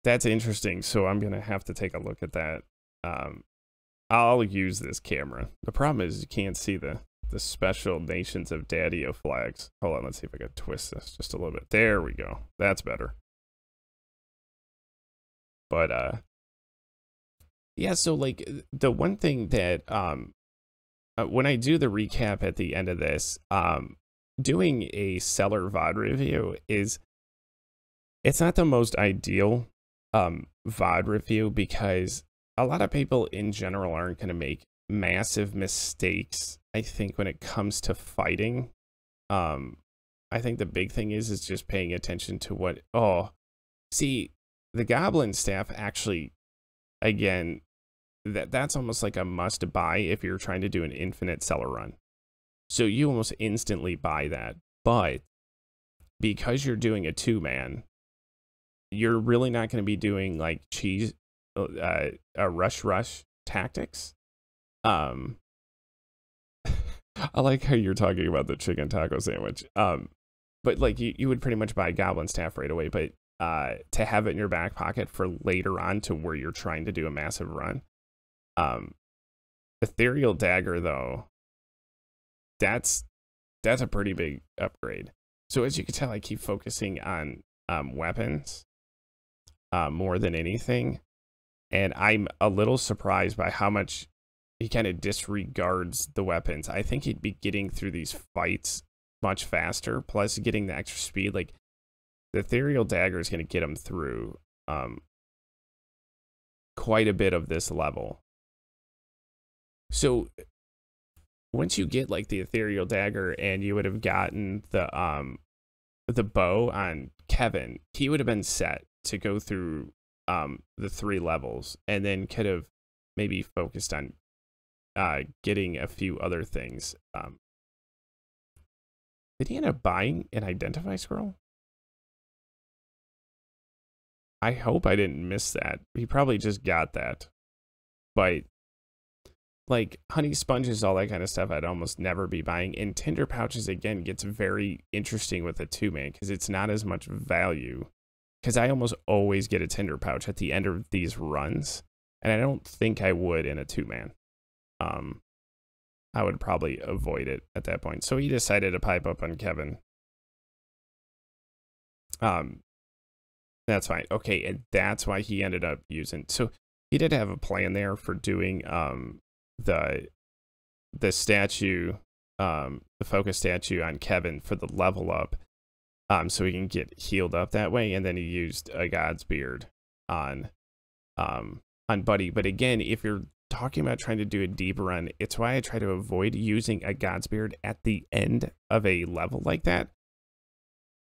that's interesting. So I'm gonna have to take a look at that. I'll use this camera. The problem is you can't see the special Nations of Daddy-O flags. Hold on, let's see if I can twist this just a little bit. There we go. That's better. But yeah, so like the one thing that when I do the recap at the end of this, doing a Cellar VOD review it's not the most ideal VOD review because a lot of people in general aren't going to make massive mistakes. I think when it comes to fighting, I I think the big thing is just paying attention to what, oh, see, the Goblin Staff actually, again, that's almost like a must buy if you're trying to do an infinite Cellar run. So you almost instantly buy that. But because you're doing a 2-man, you're really not going to be doing like a rush tactics. I like how you're talking about the chicken taco sandwich. But like you would pretty much buy Goblin Staff right away, but to have it in your back pocket for later on to where you're trying to do a massive run. Ethereal Dagger though, that's a pretty big upgrade. So as you can tell, I keep focusing on weapons more than anything, and I'm a little surprised by how much he kind of disregards the weapons. I think he'd be getting through these fights much faster, plus getting the extra speed. Like the Ethereal Dagger is going to get him through quite a bit of this level. So once you get like the Ethereal Dagger and you would have gotten the bow on Kevin, he would have been set to go through the 3 levels, and then could have maybe focused on getting a few other things. Did he end up buying an Identify Scroll? I hope I didn't miss that. He probably just got that. But like honey sponges, all that kind of stuff, I'd almost never be buying. And tinder pouches, again, gets very interesting with a 2-man because it's not as much value. Because I almost always get a tinder pouch at the end of these runs, and I don't think I would in a 2-man. I would probably avoid it at that point. So he decided to pipe up on Kevin. That's fine. Okay, and that's why he ended up using. So he did have a plan there for doing the statue, the focus statue on Kevin for the level up, so he can get healed up that way. And then he used a God's Beard on Buddy. But again, if you're talking about trying to do a deep run, it's why I try to avoid using a God's Beard at the end of a level like that.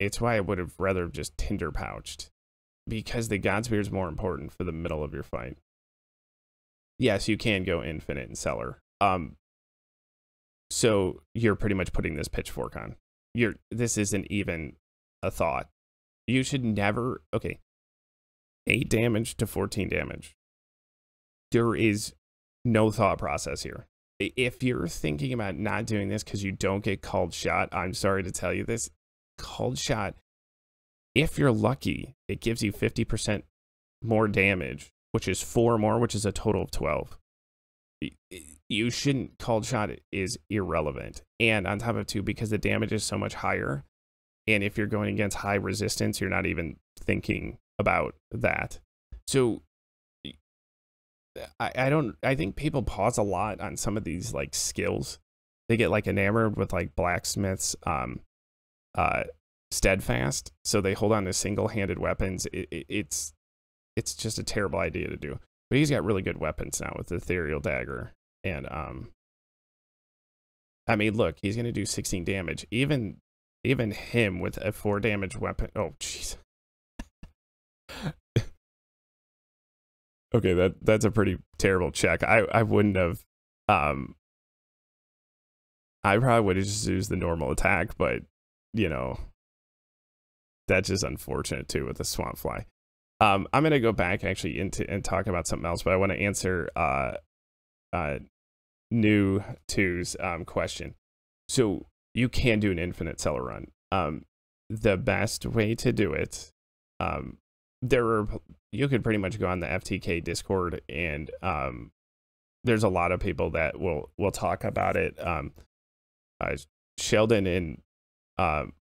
It's why I would have rather just tinder pouched, because the God's Beard is more important for the middle of your fight. Yes, you can go infinite in Cellar. So you're pretty much putting this pitchfork on. This isn't even a thought. You should never, okay, 8 damage to 14 damage. There is no thought process here. If you're thinking about not doing this because you don't get called shot, I'm sorry to tell you this. Called shot, if you're lucky, it gives you 50% more damage, which is 4 more, which is a total of 12. You shouldn't. Called shot is irrelevant. And on top of it too, because the damage is so much higher, and if you're going against high resistance, you're not even thinking about that. So I think people pause a lot on some of these like skills. They get like enamored with like blacksmiths, steadfast, so they hold on to single-handed weapons. It's just a terrible idea to do. But he's got really good weapons now with the Ethereal Dagger, and I mean, look, he's gonna do 16 damage. Even him with a 4 damage weapon. Oh, jeez. Okay, that's a pretty terrible check. I wouldn't have. I probably would have just used the normal attack, but you know, that's just unfortunate too with the swamp fly. I'm gonna go back actually and talk about something else, but I want to answer new two's question. So you can do an infinite Cellar run. The best way to do it, you could pretty much go on the FTK Discord, and there's a lot of people that will talk about it. Sheldon and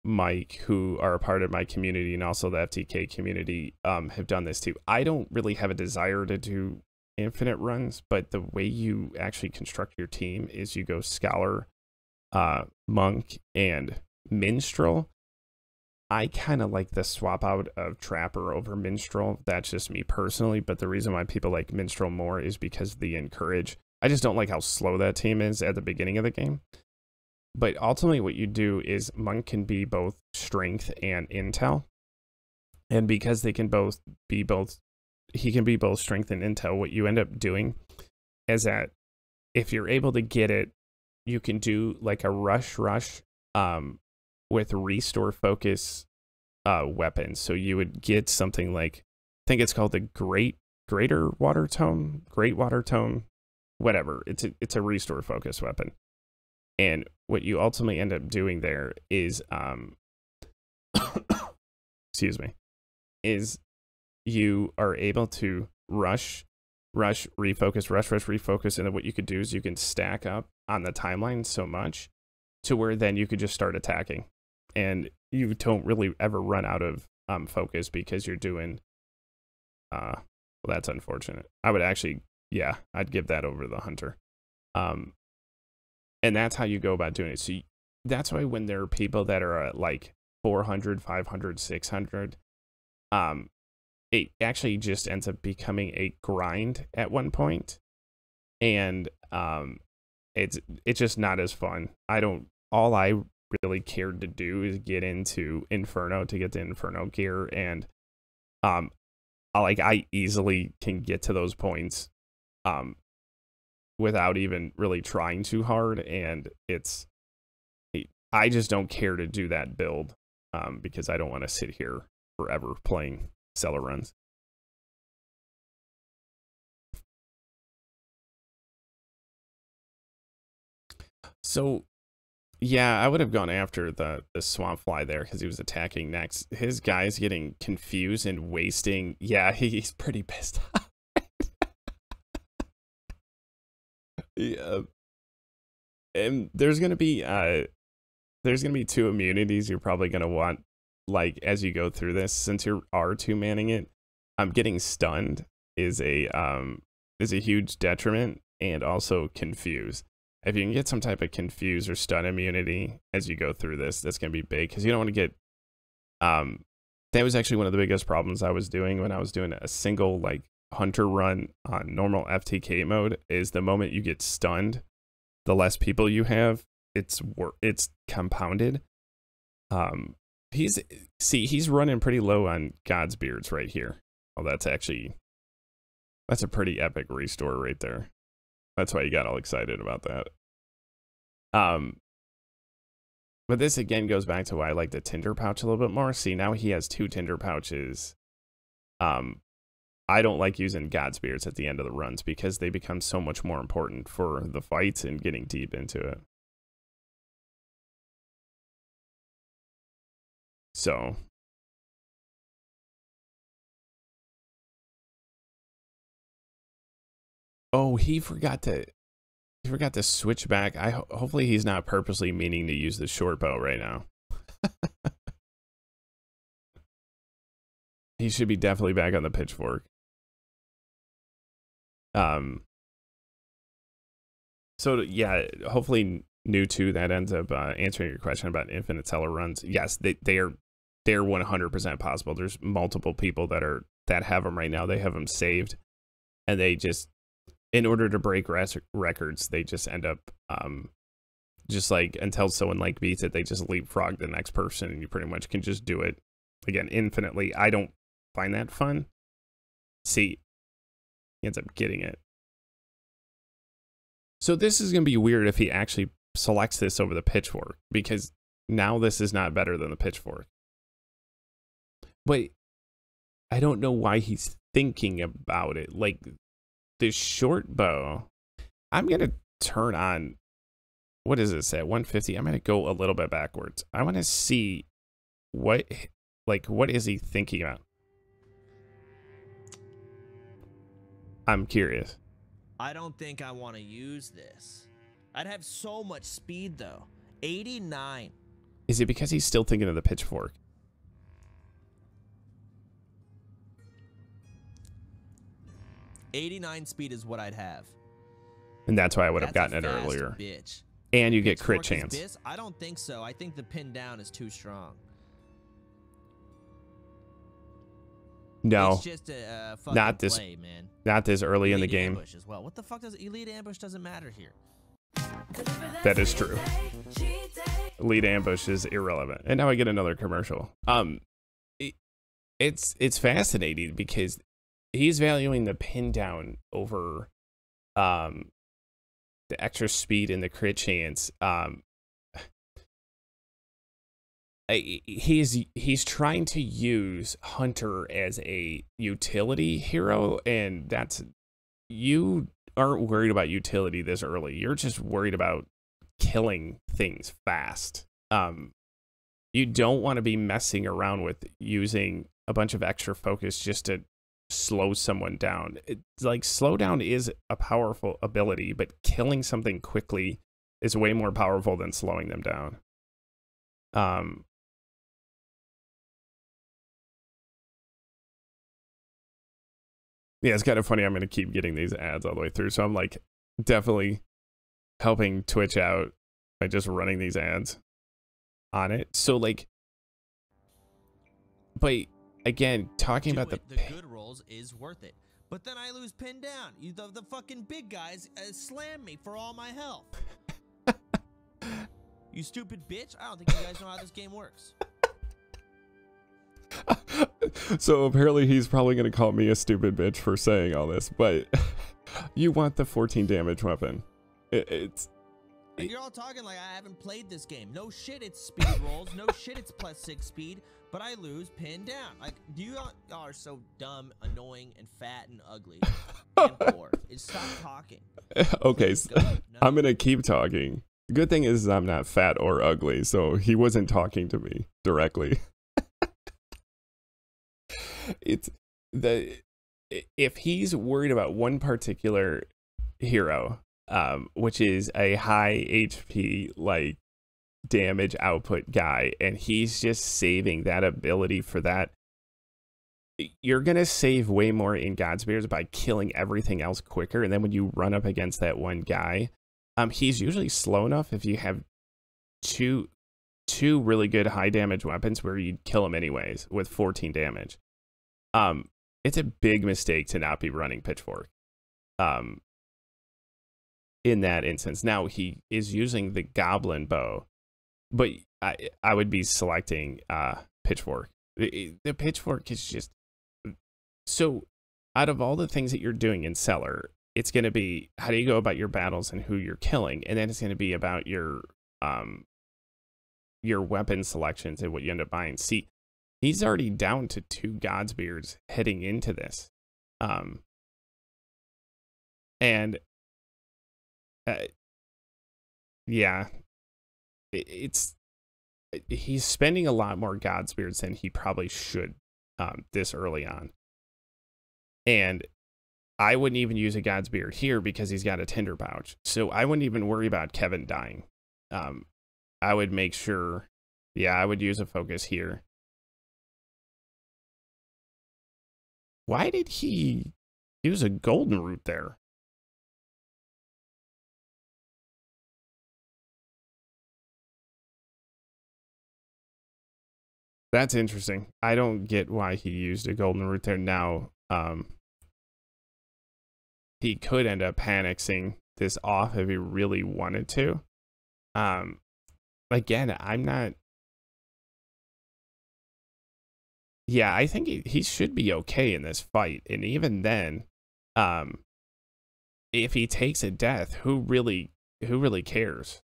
Mike, who are a part of my community and also the FTK community, have done this too. I don't really have a desire to do infinite runs, but the way you actually construct your team is you go Scholar, Monk, and Minstrel. I kind of like the swap out of Trapper over Minstrel. That's just me personally, but the reason why people like Minstrel more is because of the Encourage. I just don't like how slow that team is at the beginning of the game. But ultimately what you do is monk can be both strength and intel. And because they can both be both, he can be both strength and intel, what you end up doing is that if you're able to get it, you can do like a rush with restore focus weapon. So you would get something like, I think it's called the greater water tome, great water tome, whatever. It's a restore focus weapon. And what you ultimately end up doing there is excuse me, is you are able to rush, refocus, and then what you could do is you can stack up on the timeline so much to where then you could just start attacking, and you don't really ever run out of focus because you're doing well, that's unfortunate. I would actually, yeah, I'd give that over to the hunter. And that's how you go about doing it. So that's why when there are people that are at like 400, 500, 600, it actually just ends up becoming a grind at one point, and it's just not as fun. All I really cared to do is get into Inferno to get the Inferno gear, and I easily can get to those points without even really trying too hard, and I just don't care to do that build because I don't want to sit here forever playing Cellar runs. So yeah, I would have gone after the swamp fly there because he was attacking next. His guy's getting confused and wasting. Yeah, he's pretty pissed off. Yeah. And there's gonna be two immunities you're probably gonna want, like, as you go through this, since you are two-manning it. Getting stunned is a huge detriment, and also confuse. If you can get some type of confuse or stun immunity as you go through this, that's gonna be big, because you don't want to get that was actually one of the biggest problems I was doing when I was doing a single like hunter run on normal FTK mode, is the moment you get stunned, the less people you have, it's compounded. He's running pretty low on God's beards right here. Oh, that's a pretty epic restore right there. That's why you got all excited about that. But this again goes back to why I like the tinder pouch a little bit more. See, now he has 2 tinder pouches. I don't like using God's beards at the end of the runs because they become so much more important for the fights and getting deep into it. So oh, he forgot to switch back. Hopefully he's not purposely meaning to use the short bow right now. He should be definitely back on the pitchfork. So yeah, hopefully new 2 that ends up answering your question about infinite Cellar runs. Yes, they're 100% possible. There's multiple people that have them right now. They have them saved, and they just, in order to break records, they just end up just like, until someone like beats it, they just leapfrog the next person, and you pretty much can just do it again infinitely. I don't find that fun. See, he ends up getting it. So this is going to be weird if he actually selects this over the pitchfork, because now this is not better than the pitchfork. But I don't know why he's thinking about it. Like, the short bow, I'm going to turn on, what is this at 150? I'm going to go a little bit backwards. I want to see what is he thinking about? I'm curious. I don't think I want to use this. I'd have so much speed though. 89. Is it because he's still thinking of the pitchfork? '89 speed is what I'd have. And that's why I would have gotten it earlier. Bitch. And you get crit chance. I don't think so. I think the pin down is too strong. No, it's just a fucking not this play, man. Not this early in the game. Ambush as well. What the fuck does elite ambush doesn't matter here? That is true. Lead ambush is irrelevant. And now I get another commercial. It's fascinating because he's valuing the pin down over the extra speed and the crit chance. He's trying to use Hunter as a utility hero, and that's, you aren't worried about utility this early. You're just worried about killing things fast. You don't want to be messing around with using a bunch of extra focus just to slow someone down. It's like, slowdown is a powerful ability, but killing something quickly is way more powerful than slowing them down. Yeah, it's kind of funny. I'm going to keep getting these ads all the way through. So I'm like definitely helping Twitch out by just running these ads on it. So like, but again, talking about the good rolls is worth it. But then I lose pin down. The fucking big guys slam me for all my health. You stupid bitch. I don't think you guys know how this game works. So apparently he's probably going to call me a stupid bitch for saying all this, but you want the 14 damage weapon. You're all talking like I haven't played this game. No shit, it's speed rolls. No shit, it's +6 speed. But I lose pin down. Like, y'all are so dumb, annoying, and fat and ugly and poor. Stop talking. Okay, so I'm going to keep talking. The good thing is I'm not fat or ugly, so he wasn't talking to me directly. If he's worried about one particular hero, which is a high HP like damage output guy, and he's just saving that ability for that, you're gonna save way more in Godspears by killing everything else quicker. And then when you run up against that one guy, he's usually slow enough if you have two really good high damage weapons where you'd kill him anyways with 14 damage. It's a big mistake to not be running Pitchfork in that instance. Now he is using the Goblin bow, but I would be selecting Pitchfork. The Pitchfork is just, so out of all the things that you're doing in Cellar, it's going to be how do you go about your battles and who you're killing, and then it's going to be about your weapon selections and what you end up buying. See, he's already down to 2 Godspears heading into this. Yeah, he's spending a lot more Godspears than he probably should this early on. And I wouldn't even use a Godspear here because he's got a Tinder Pouch. So I wouldn't even worry about Kevin dying. I would make sure, yeah, I would use a focus here. Why did he use a golden root there? That's interesting. I don't get why he used a golden root there. Now, he could end up panicsing this off if he really wanted to. Again, I'm not. Yeah, I think he should be okay in this fight. And even then, if he takes a death, who really cares?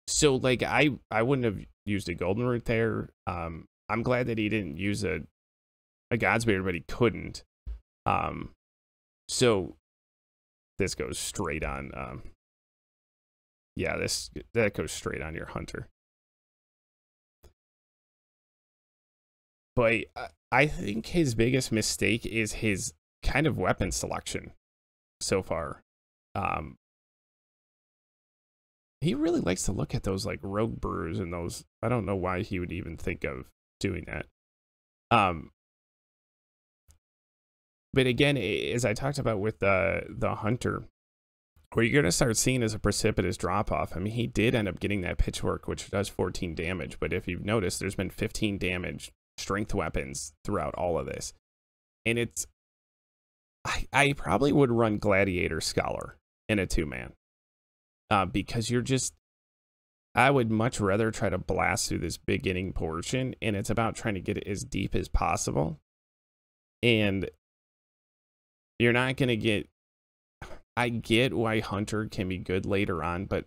So like I wouldn't have used a golden root there. I'm glad that he didn't use a Godspear, but he couldn't. So this goes straight on. Yeah, that goes straight on your Hunter. But I think his biggest mistake is his kind of weapon selection so far. He really likes to look at those like rogue brews and those. I don't know why he would even think of doing that. But again, as I talked about with the Hunter, where you're going to start seeing is a precipitous drop off. I mean, he did end up getting that Pitchfork, which does 14 damage. But if you've noticed, there's been 15 damage strength weapons throughout all of this. And it's, I probably would run Gladiator Scholar in a 2-man. because you're just, I would much rather try to blast through this beginning portion, and it's about trying to get it as deep as possible. And you're not going to get, I get why Hunter can be good later on, but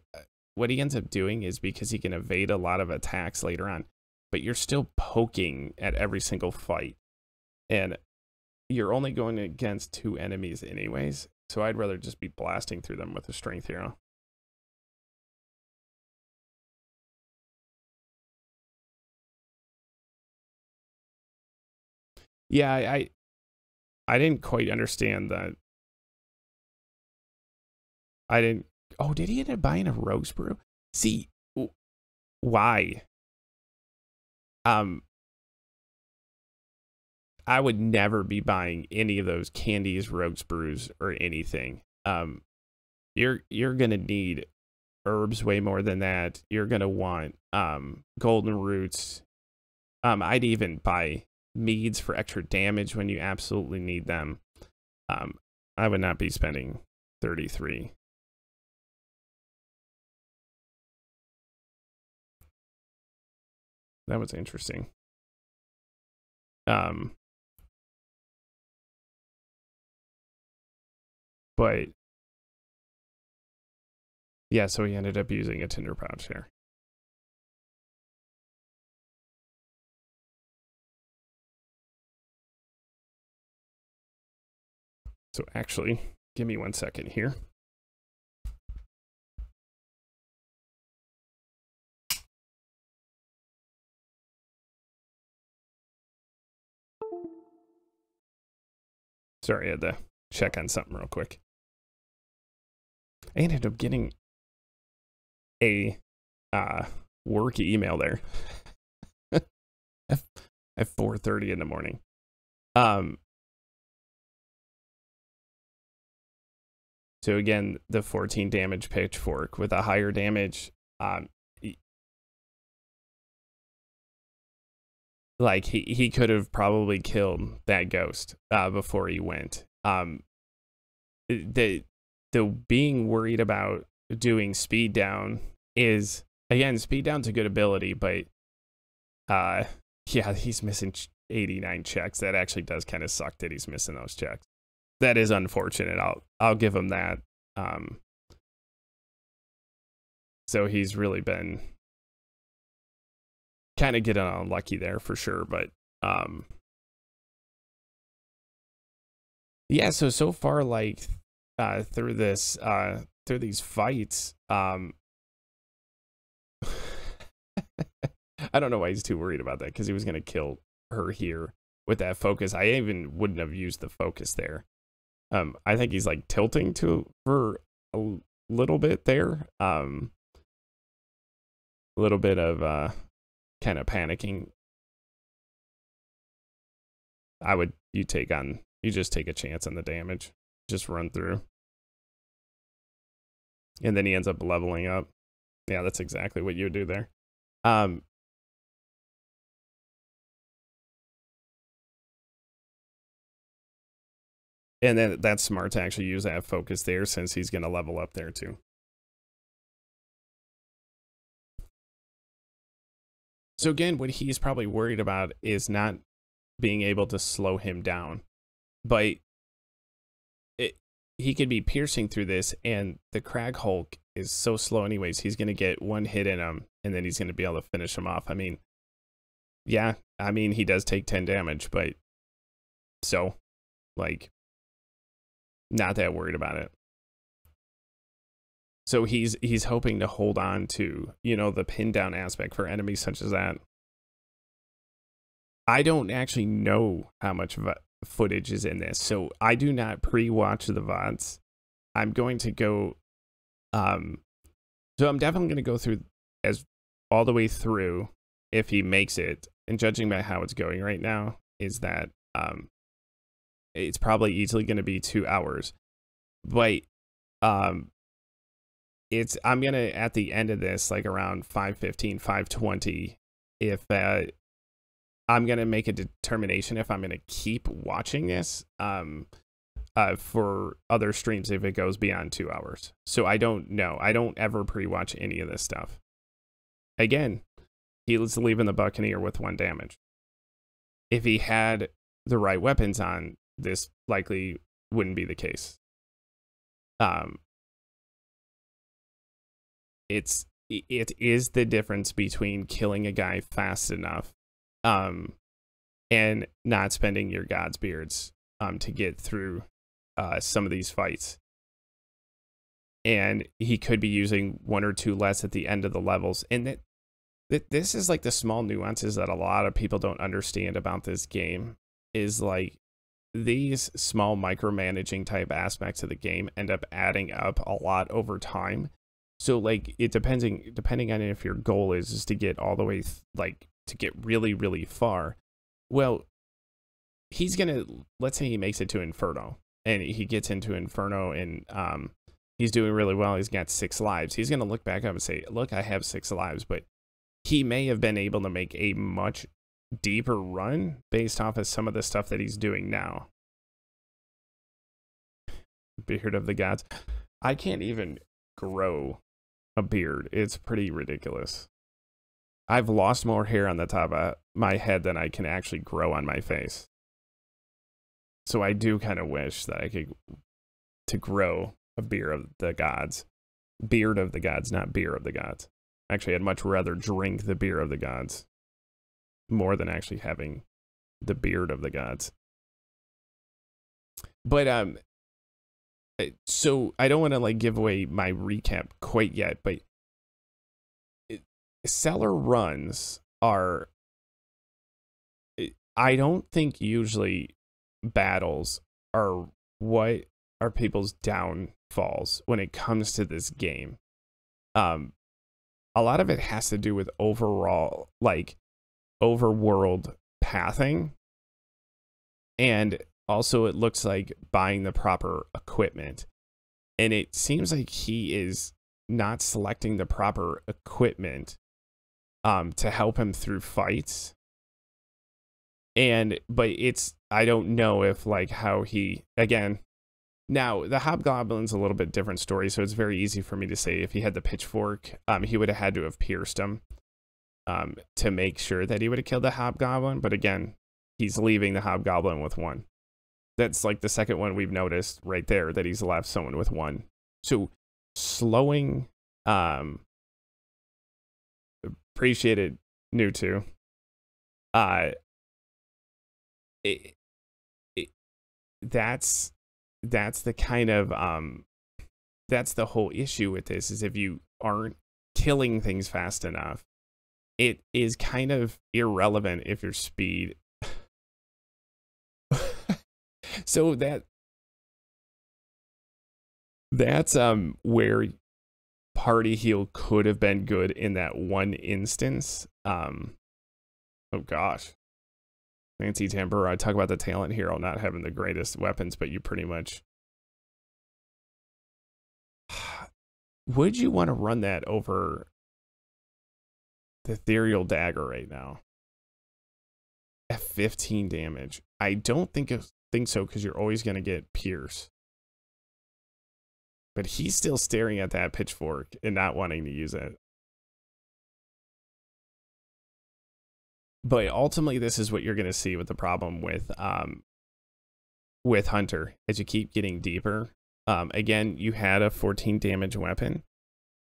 what he ends up doing is because he can evade a lot of attacks later on, but you're still poking at every single fight. And you're only going against 2 enemies anyways, so I'd rather just be blasting through them with a strength hero. Yeah, I didn't quite understand that. I didn't. Oh, did he end up buying a Rogue's Brew? See, why? I would never be buying any of those candies, Rogue's Brews, or anything. You're gonna need herbs way more than that. You're gonna want golden roots. I'd even buy meads for extra damage when you absolutely need them. I would not be spending 33. That was interesting. But yeah, so he ended up using a tinder pouch here. So actually, give me 1 second here. Sorry, I had to check on something real quick. I ended up getting a work email there at 4:30 in the morning. So again, the 14 damage pitchfork with a higher damage. Like he could have probably killed that ghost before he went. The being worried about doing speed down is, again, speed down's a good ability, but yeah, he's missing 89 checks. That actually does kind of suck that he's missing those checks. That is unfortunate. I'll give him that. So he's really been kind of getting unlucky there for sure, but yeah, so far, like through this through these fights, I don't know why he's too worried about that, because he was going to kill her here with that focus. I even wouldn't have used the focus there. I think he's like tilting for a little bit there. A little bit of kind of panicking. You just take a chance on the damage. Just run through. And then he ends up leveling up. Yeah, that's exactly what you would do there. And then that's smart to actually use that focus there, since he's going to level up there too. So again, what he's probably worried about is not being able to slow him down. But he could be piercing through this, and the Crag Hulk is so slow anyways. He's going to get one hit in him, and then he's going to be able to finish him off. I mean, yeah, I mean, he does take 10 damage, but so, like, not that worried about it. So he's hoping to hold on to, you know, the pin down aspect for enemies such as that. I don't actually know how much footage is in this, so I do not pre-watch the VODs. I'm going to go, so I'm definitely going to go through all the way through if he makes it, and judging by how it's going right now, is that it's probably easily going to be 2 hours. But I'm gonna, at the end of this, like around 5:15, 5:20, if I'm gonna make a determination if I'm gonna keep watching this. for other streams if it goes beyond 2 hours. So I don't know. I don't ever pre-watch any of this stuff. Again, he was leaving the Buccaneer with 1 damage. If he had the right weapons on, this likely wouldn't be the case. It is the difference between killing a guy fast enough and not spending your God's beards to get through some of these fights. And he could be using 1 or 2 less at the end of the levels. And this is like the small nuances that a lot of people don't understand about this game, is like these small micromanaging type aspects of the game end up adding up a lot over time. So like it depending on if your goal is to get all the way to get really, really far. Well, he's gonna, let's say he makes it to Inferno and he gets into Inferno and he's doing really well. He's got 6 lives. He's gonna look back up and say, look, I have 6 lives, but he may have been able to make a much deeper run based off of some of the stuff that he's doing now. Beard of the gods. I can't even grow a beard. It's pretty ridiculous. I've lost more hair on the top of my head than I can actually grow on my face. So I do kind of wish that I could to grow a beard of the gods. Beard of the gods, not beer of the gods. Actually, I'd much rather drink the beer of the gods more than actually having the beard of the gods. But so I don't want to like give away my recap quite yet, but Cellar runs are, I don't think usually battles are what are people's downfalls when it comes to this game. A lot of it has to do with overall, like, overworld pathing. And also it looks like buying the proper equipment. And it seems like he is not selecting the proper equipment to help him through fights. But it's, I don't know if like how he, again, now the Hobgoblin's a little bit different story, so it's very easy for me to say if he had the pitchfork, he would have had to have pierced him to make sure that he would have killed the Hobgoblin. But again, he's leaving the Hobgoblin with 1. That's like the second one we've noticed right there, that he's left someone with 1. So slowing, appreciated new to, that's the kind of that's the whole issue with this, is if you aren't killing things fast enough, it is kind of irrelevant if your speed so that's where Party Heal could have been good in that one instance. Oh gosh, Nancy Tambura, I talk about the talent hero not having the greatest weapons, but you pretty much, would you want to run that over the Ethereal Dagger right now at 15 damage? I don't think so, because you're always going to get Pierce. But he's still staring at that pitchfork and not wanting to use it. But ultimately, this is what you're going to see with the problem with Hunter. As you keep getting deeper, again, you had a 14 damage weapon,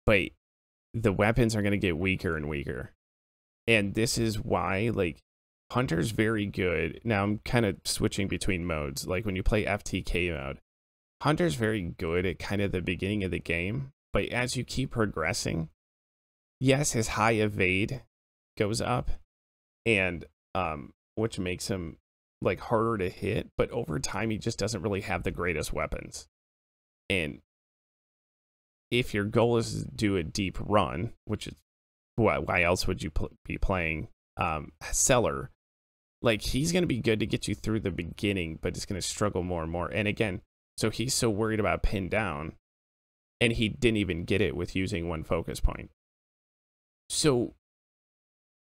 but the weapons are going to get weaker and weaker. And this is why, like, Hunter's very good. Now I'm kind of switching between modes. Like when you play FTK mode, Hunter's very good at kind of the beginning of the game, but as you keep progressing, yes, his high evade goes up, and which makes him like harder to hit, but over time he just doesn't really have the greatest weapons. And if your goal is to do a deep run, which is why else would you be playing Cellar? Like, he's going to be good to get you through the beginning, but it's going to struggle more and more. And again, so he's so worried about pinned down, and he didn't even get it with using 1 focus point. So,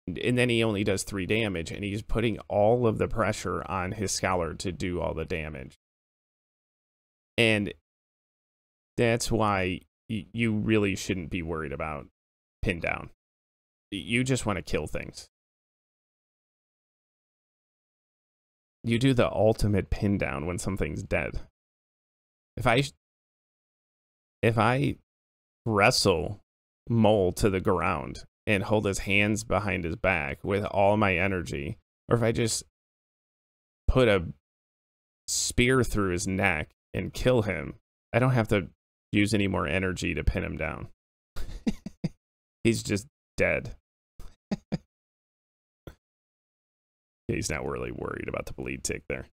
and then he only does 3 damage, and he's putting all of the pressure on his Scholar to do all the damage. And that's why you really shouldn't be worried about pin down. You just want to kill things. You do the ultimate pin down when something's dead. If I wrestle Mole to the ground and hold his hands behind his back with all my energy, or if I just put a spear through his neck and kill him, I don't have to use any more energy to pin him down. He's just dead. He's not really worried about the bleed tick there.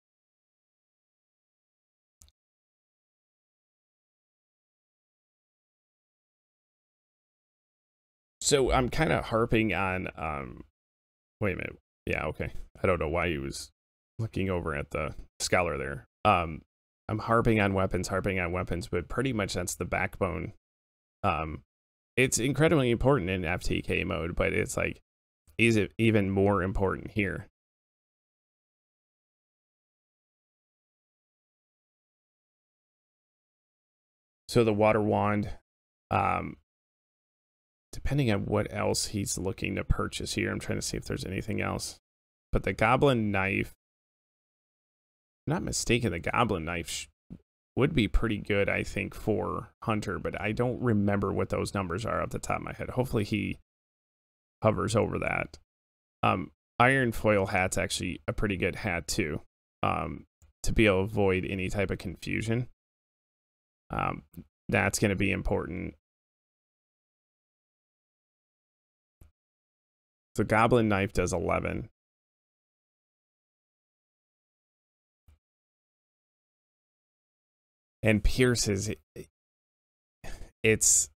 So I'm kind of harping on, wait a minute. Yeah, okay. I don't know why he was looking over at the Scholar there. I'm harping on weapons, but pretty much that's the backbone. It's incredibly important in FTK mode, but it's like, is it even more important here? So the water wand, depending on what else he's looking to purchase here, I'm trying to see if there's anything else. But the goblin knife, if I'm not mistaken, the goblin knife would be pretty good, I think, for Hunter, but I don't remember what those numbers are off the top of my head. Hopefully he hovers over that. Iron foil hat's actually a pretty good hat too, to be able to avoid any type of confusion. That's going to be important. The goblin knife does 11. And Pierce is, it's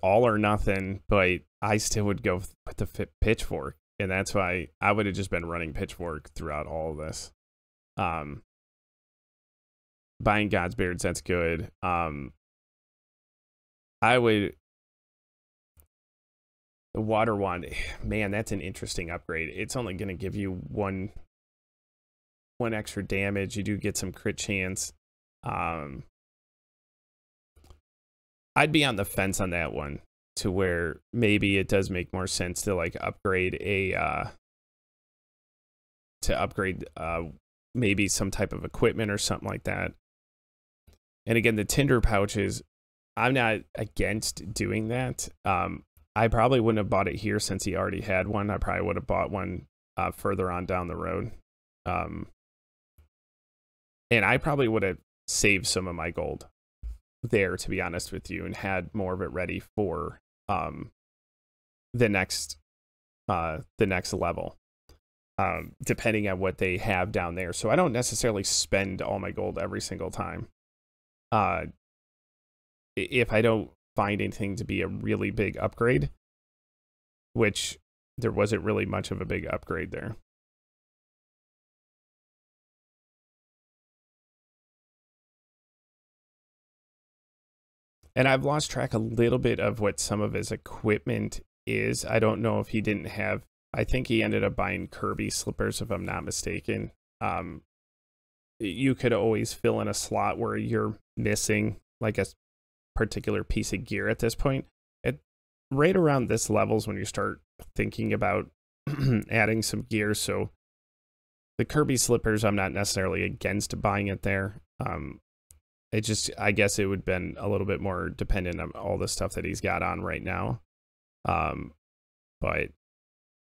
all or nothing, but I still would go with the pitchfork. And that's why I would have just been running pitchfork throughout all of this. Buying God's Beards, that's good. I would, the water wand, man, that's an interesting upgrade. It's only going to give you one extra damage. You do get some crit chance. I'd be on the fence on that one, to where maybe it does make more sense to like upgrade maybe some type of equipment or something like that. And again, the tinder pouches, I'm not against doing that. I probably wouldn't have bought it here since he already had one. I probably would have bought one further on down the road. And I probably would have saved some of my gold there, to be honest with you, and had more of it ready for the next level, depending on what they have down there. So I don't necessarily spend all my gold every single time. If I don't find anything to be a really big upgrade, which there wasn't really much of a big upgrade there. And I've lost track a little bit of what some of his equipment is. I don't know if he didn't have, I think he ended up buying Kirby slippers, if I'm not mistaken. You could always fill in a slot where you're missing like a particular piece of gear at this point. Right around this levels when you start thinking about adding some gear. So the Kirby slippers, I'm not necessarily against buying it there. It just, I guess it would have been a little bit more dependent on all the stuff that he's got on right now. But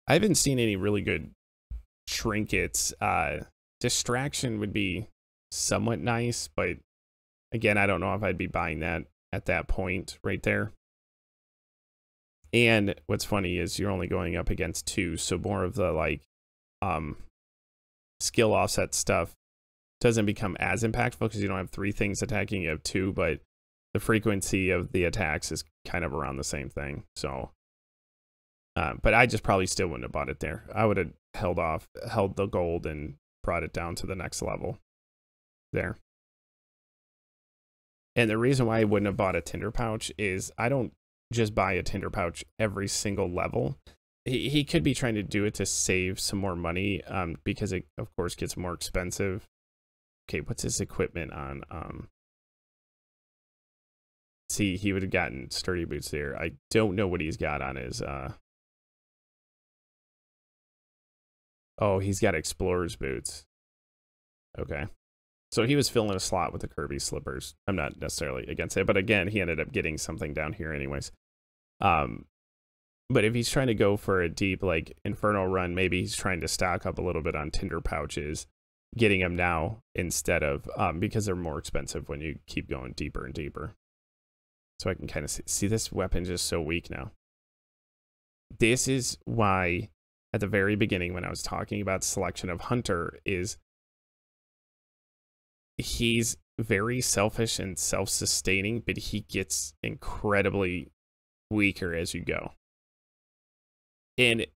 I haven't seen any really good trinkets. Distraction would be somewhat nice, but again, I don't know if I'd be buying that at that point right there. And what's funny is you're only going up against 2, so more of the like skill offset stuff doesn't become as impactful because you don't have 3 things attacking, you have 2, but the frequency of the attacks is kind of around the same thing. So but I just probably still wouldn't have bought it there. I would have held the gold and brought it down to the next level there. And the reason why I wouldn't have bought a tinder pouch is I don't just buy a tinder pouch every single level. He could be trying to do it to save some more money, because it of course gets more expensive. Okay, what's his equipment on? See, he would have gotten sturdy boots there. I don't know what he's got on his, oh, he's got explorer's boots. Okay. So he was filling a slot with the Kirby slippers. I'm not necessarily against it, but again, he ended up getting something down here anyways. But if he's trying to go for a deep, like, Inferno run, maybe he's trying to stock up a little bit on Tinder pouches, getting them now instead of, because they're more expensive when you keep going deeper and deeper. So I can kind of see this weapon just so weak now. This is why at the very beginning when I was talking about selection of Hunter is he's very selfish and self-sustaining, but he gets incredibly weaker as you go. And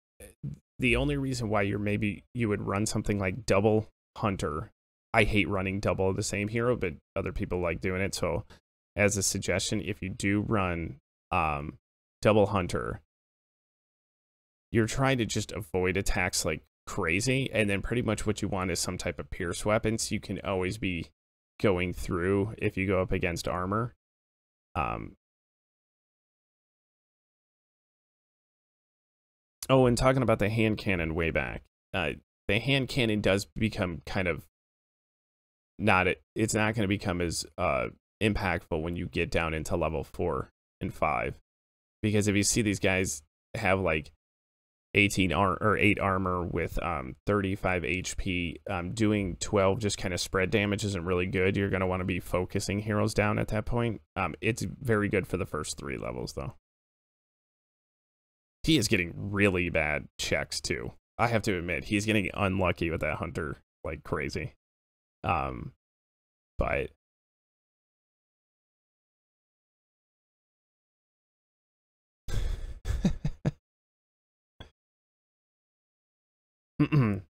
the only reason why you would run something like double Hunter, I hate running double of the same hero, but other people like doing it. So as a suggestion, if you do run double Hunter, you're trying to just avoid attacks like crazy, and then pretty much what you want is some type of pierce weapon, so you can always be going through if you go up against armor. Oh, and talking about the hand cannon way back, the hand cannon does become kind of it's not going to become as impactful when you get down into level 4 and 5, because if you see these guys have like 8 armor with 35 HP, doing 12 just kind of spread damage isn't really good. You're going to want to be focusing heroes down at that point. It's very good for the first 3 levels though. He is getting really bad checks too. I have to admit, he's getting unlucky with that Hunter like crazy. But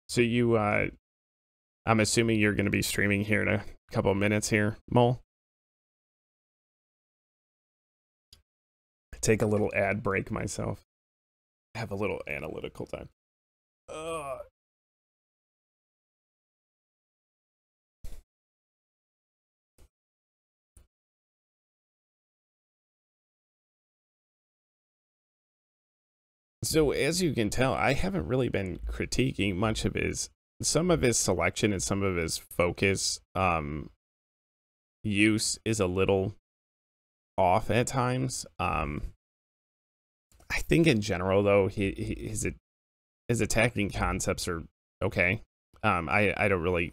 so you I'm assuming you're going to be streaming here in a couple of minutes here, Mole. Take a little ad break myself. Have a little analytical time. So as you can tell, I haven't really been critiquing much of some of his selection and some of his focus use is a little off at times. I think in general though, his attacking concepts are okay. I don't really.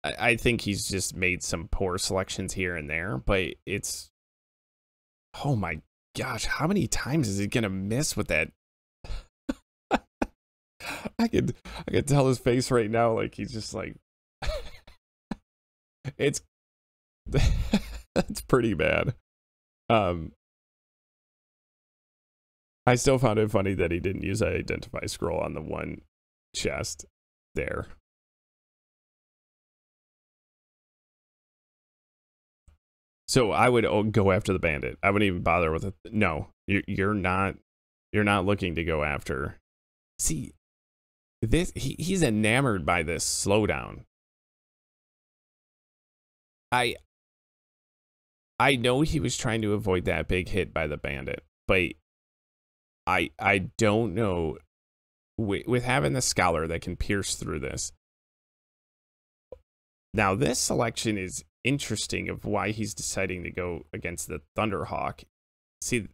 I think he's just made some poor selections here and there, but it's. Oh my gosh, how many times is he gonna miss with that? I could tell his face right now, like he's just like. It's. That's pretty bad. I still found it funny that he didn't use that identify scroll on the one chest there. So I would go after the bandit. I wouldn't even bother with it. No, you're not looking to go after. See, this he's enamored by this slowdown. I know he was trying to avoid that big hit by the bandit, but I don't know, with having the Scholar that can pierce through this. Now this selection is interesting of why he's deciding to go against the Thunderhawk. See,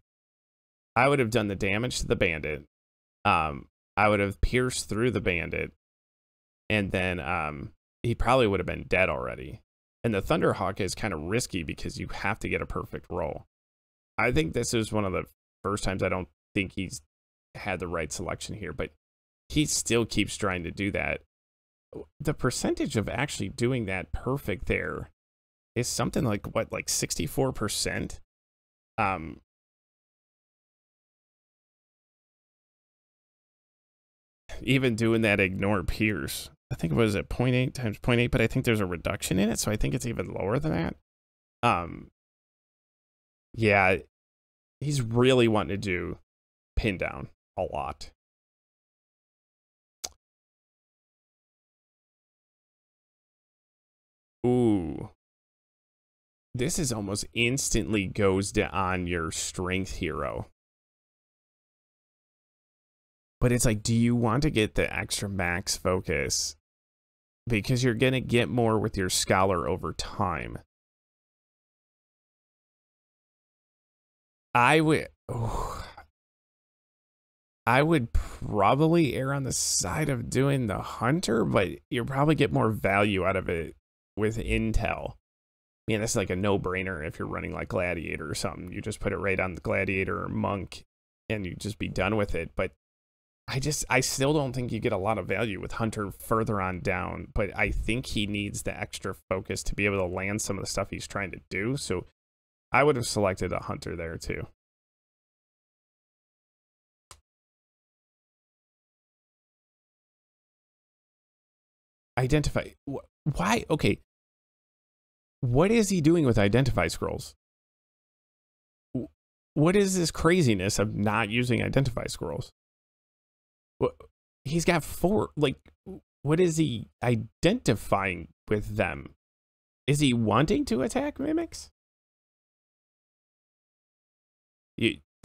I would have done the damage to the bandit. I would have pierced through the bandit, and then he probably would have been dead already. And the Thunderhawk is kind of risky because you have to get a perfect roll. I think this is one of the first times I don't think he's had the right selection here, but he still keeps trying to do that. The percentage of actually doing that perfect there is something like what, like 64%. Even doing that ignore pierce, I think it was at 0.8 times 0.8, but I think there's a reduction in it, so I think it's even lower than that. Yeah, he's really wanting to do pin down a lot. Ooh. this is almost instantly goes on your strength hero. But it's like, do you want to get the extra max focus? Because you're going to get more with your scholar over time. I would probably err on the side of doing the hunter, but you'll probably get more value out of it with intel. I mean, that's like a no-brainer if you're running like gladiator or something. You just put it right on the gladiator or monk and you just be done with it. But I still don't think you get a lot of value with hunter further on down, but I think he needs the extra focus to be able to land some of the stuff he's trying to do. So I would have selected a hunter there too. Identify. Why? Okay. What is he doing with identify scrolls? What is this craziness of not using identify scrolls? He's got 4. Like, what is he identifying with them? Is he wanting to attack mimics?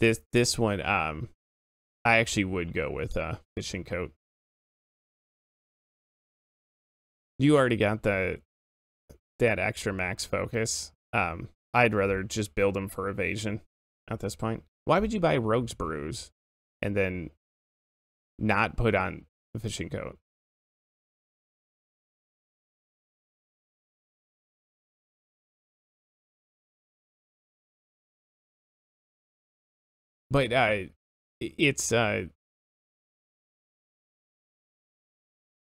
This one, I actually would go with fishing coat. You already got that extra max focus. I'd rather just build them for evasion at this point. Why would you buy Rogue's Brews and then not put on the fishing coat? But it's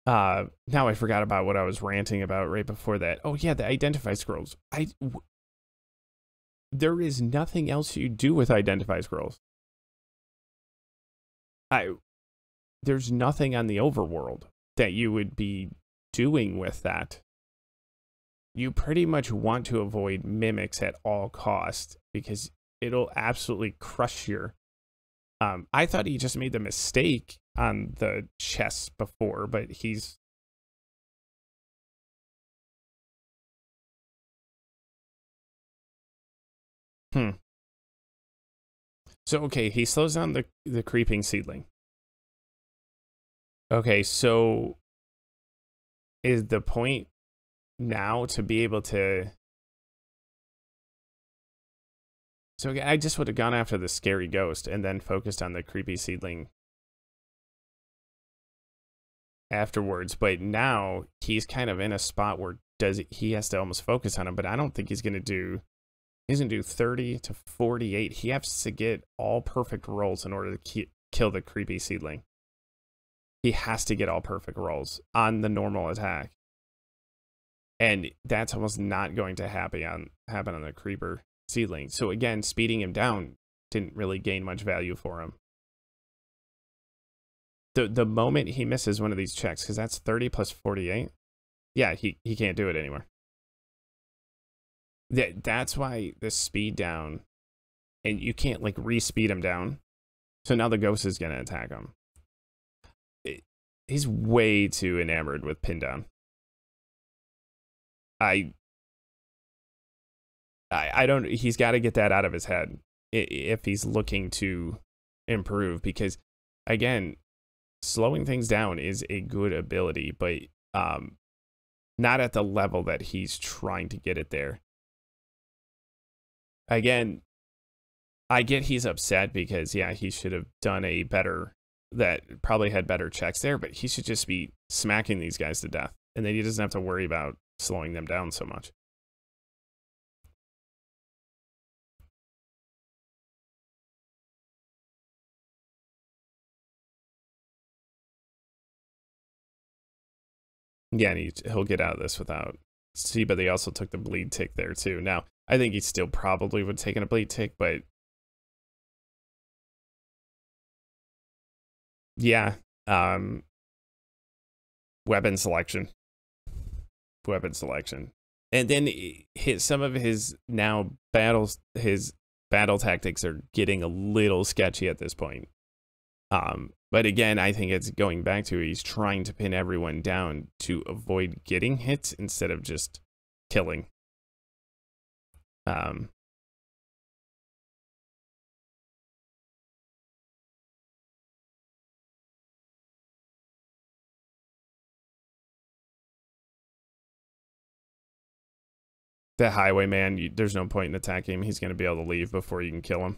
now I forgot about what I was ranting about right before that. Oh yeah, the identify scrolls. There is nothing else you do with identify scrolls. There's nothing on the overworld that you would be doing with that. You pretty much want to avoid mimics at all costs because it'll absolutely crush your... I thought he just made the mistake on the chest before, but he's... So, okay, he slows down the creeping seedling. Okay, so is the point now to be able to... So I just would have gone after the scary ghost and then focused on the creepy seedling afterwards. But now he's kind of in a spot where he has to almost focus on him. But I don't think he's going to do 30 to 48. He has to get all perfect rolls in order to kill the creepy seedling. He has to get all perfect rolls on the normal attack. And that's almost not going to happen on the creeper seedling. So again, speeding him down didn't really gain much value for him. The moment he misses one of these checks, because that's 30 plus 48, yeah, he can't do it anymore. That's why the speed down, and you can't like re-speed him down. So now the ghost is going to attack him. He's way too enamored with pin down. I don't, he's got to get that out of his head if he's looking to improve, because again, slowing things down is a good ability, but not at the level that he's trying to get it there. Again, I get he's upset because, yeah, he should have done a better, that probably had better checks there, but he should just be smacking these guys to death, and then he doesn't have to worry about slowing them down so much. Yeah, and he'll get out of this without... See, but they also took the bleed tick there too. Now, I think he still probably would have taken a bleed tick, but... Yeah. Weapon selection. Weapon selection. And then some of his now battles, his battle tactics are getting a little sketchy at this point. But again, I think it's going back to he's trying to pin everyone down to avoid getting hits instead of just killing. Um, the highwayman, there's no point in attacking him. He's going to be able to leave before you can kill him.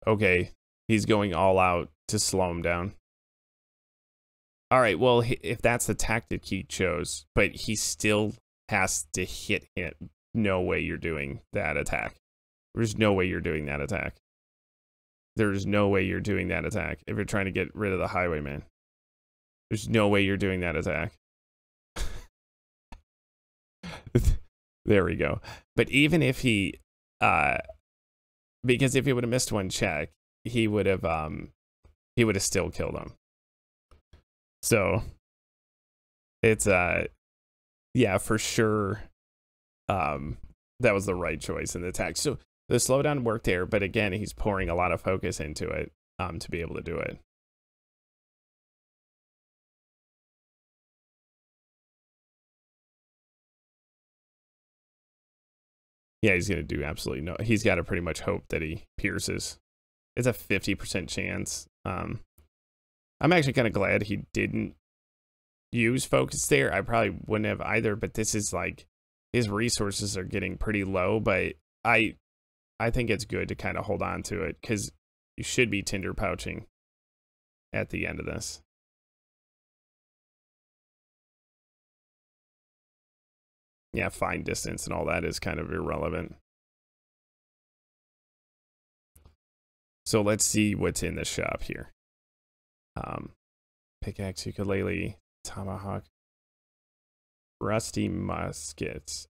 Okay, he's going all out to slow him down. All right, well, if that's the tactic he chose, but he still has to hit him. No way you're doing that attack. There's no way you're doing that attack. There's no way you're doing that attack if you're trying to get rid of the highwayman. There's no way you're doing that attack. There we go. But even if he, because if he would have missed one check, he would have still killed him. So it's yeah, for sure. That was the right choice in the attack. So the slowdown worked there, but again, he's pouring a lot of focus into it to be able to do it. Yeah, he's going to do absolutely no. He's got to pretty much hope that he pierces. It's a 50% chance. I'm actually kind of glad he didn't use focus there. I probably wouldn't have either, but this is like his resources are getting pretty low, but I think it's good to kind of hold on to it because you should be tinder pouching at the end of this. Yeah, fine distance and all that is kind of irrelevant. So let's see what's in the shop here. Pickaxe, ukulele, tomahawk, rusty muskets.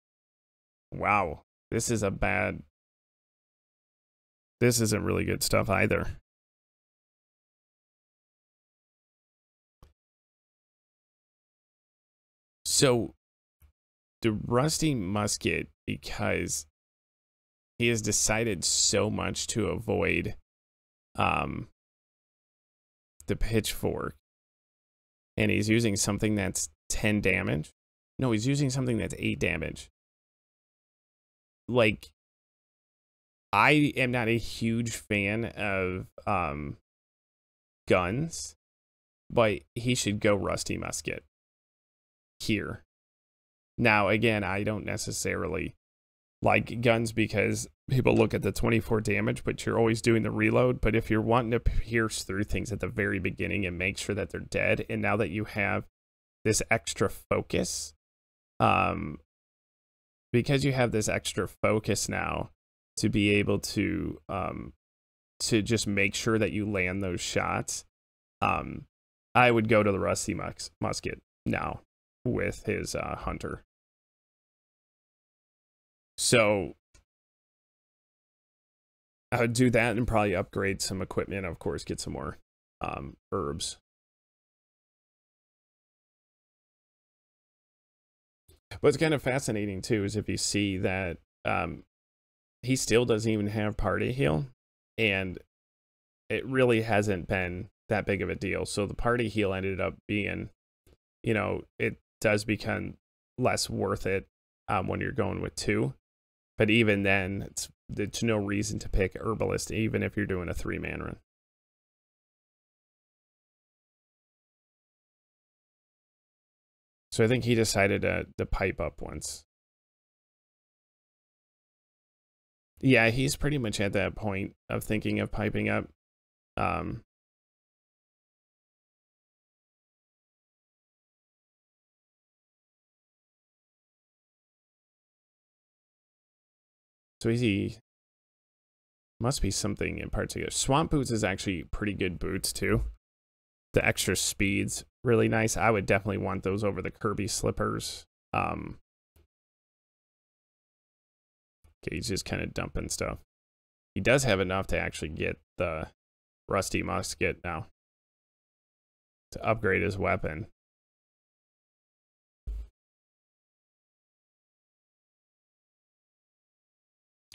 Wow, this isn't really good stuff either. So the rusty musket, because he has decided so much to avoid the pitchfork, and he's using something that's 10 damage. No, he's using something that's 8 damage. Like, I am not a huge fan of guns, but he should go rusty musket here. Now, again, I don't necessarily like guns because people look at the 24 damage, but you're always doing the reload. But if you're wanting to pierce through things at the very beginning and make sure that they're dead, and now that you have this extra focus, because you have this extra focus now to be able to just make sure that you land those shots, I would go to the rusty musket now with his hunter. So I would do that and probably upgrade some equipment. Of course, get some more herbs. What's kind of fascinating too is if you see that he still doesn't even have party heal, and it really hasn't been that big of a deal. So the party heal ended up being, you know, it does become less worth it when you're going with 2. But even then, there's no reason to pick Herbalist, even if you're doing a 3-man run. So I think he decided to pipe up once. Yeah, he's pretty much at that point of thinking of piping up. So he must be something in particular. Swamp boots is actually pretty good boots too. The extra speed's really nice. I would definitely want those over the Kirby slippers. Okay, he's just kind of dumping stuff. He does have enough to actually get the rusty musket now to upgrade his weapon.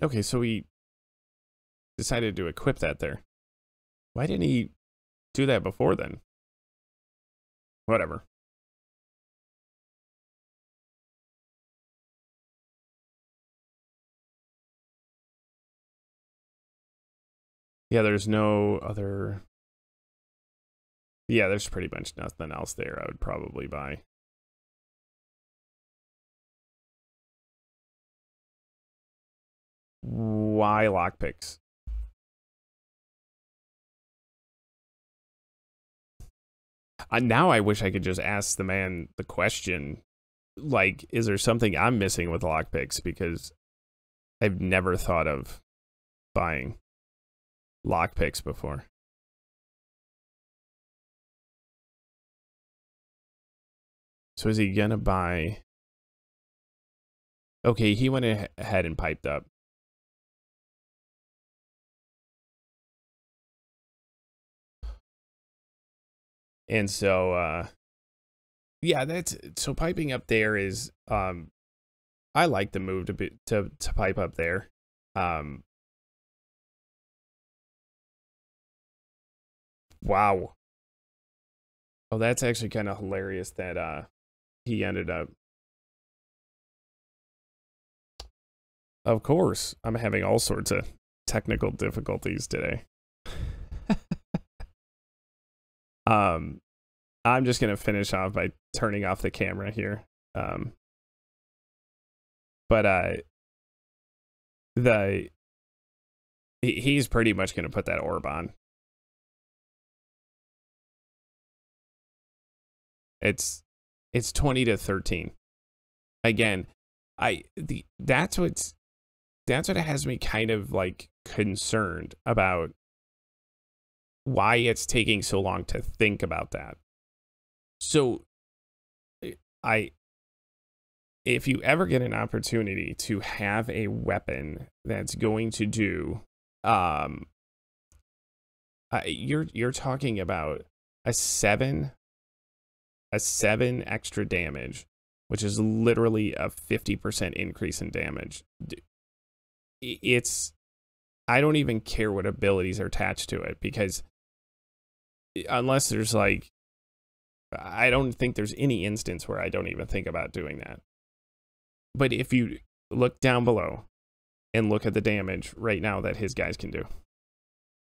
Okay, so he decided to equip that there. Why didn't he do that before then? Whatever. Yeah, there's no other... Yeah, there's pretty much nothing else there I would probably buy. Why lockpicks? Now I wish I could just ask the man the question, like, is there something I'm missing with lockpicks? Because I've never thought of buying lockpicks before. So is he gonna buy... Okay, he went ahead and piped up. And so, yeah, that's... So piping up there is... I like the move to pipe up there. Wow. Oh, that's actually kind of hilarious that he ended up... Of course, I'm having all sorts of technical difficulties today. I'm just gonna finish off by turning off the camera here. He's pretty much gonna put that orb on. It's 20 to 13. Again, that's what has me kind of like concerned about why it's taking so long to think about that. So if you ever get an opportunity to have a weapon that's going to do you're talking about a 7 extra damage, which is literally a 50% increase in damage. I don't even care what abilities are attached to it, because unless there's like, I don't think there's any instance where I don't even think about doing that. But if you look down below and look at the damage right now that his guys can do,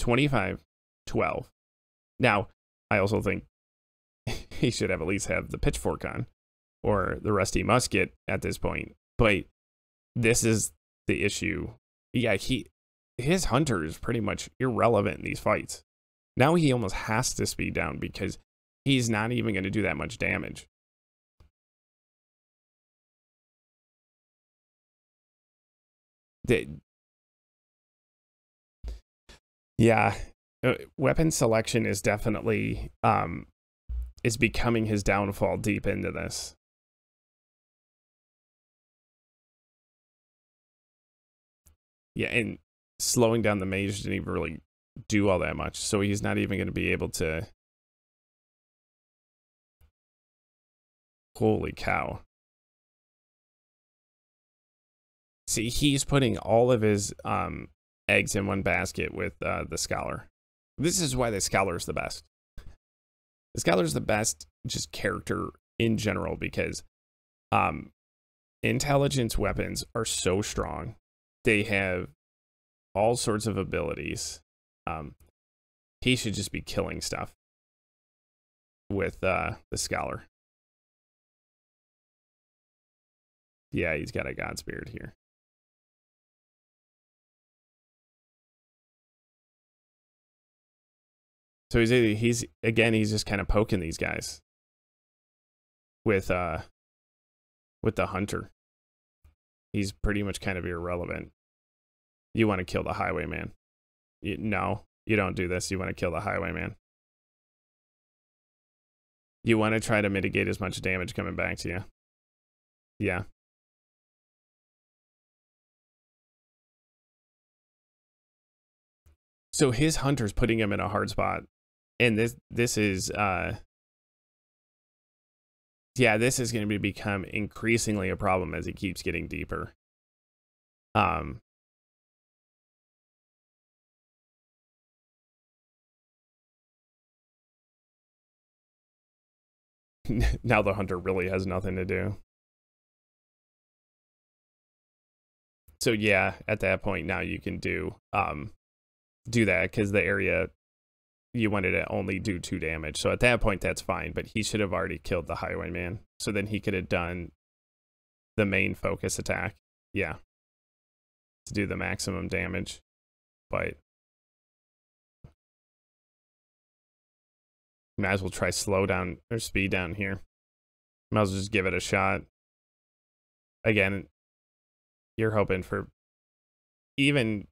25, 12. Now, I also think he should have at least have the pitchfork on, or the rusty musket at this point. But this is the issue. Yeah, his hunter is pretty much irrelevant in these fights. Now he almost has to speed down because he's not even going to do that much damage. Yeah, weapon selection is definitely is becoming his downfall deep into this. Yeah, and slowing down the mage didn't even really do all that much, so he's not even going to be able to... Holy cow. See, he's putting all of his eggs in one basket with the Scholar. This is why the Scholar is the best. The Scholar is the best just character in general, because intelligence weapons are so strong. They have all sorts of abilities. He should just be killing stuff with the Scholar. Yeah, he's got a God Spirit here. So he's just kind of poking these guys with the hunter. He's pretty much kind of irrelevant. You want to kill the highwayman. No, you don't do this. You want to kill the highwayman. You want to try to mitigate as much damage coming back to you. Yeah. So his hunter's putting him in a hard spot. And this is yeah, this is going to become increasingly a problem as he keeps getting deeper. now the hunter really has nothing to do. So yeah, at that point now you can do that, because the area you wanted to only do 2 damage. So at that point that's fine, but he should have already killed the highwayman. So then he could have done the main focus attack. Yeah. To do the maximum damage. But might as well try slow down or speed down here. Might as well just give it a shot. Again, you're hoping for even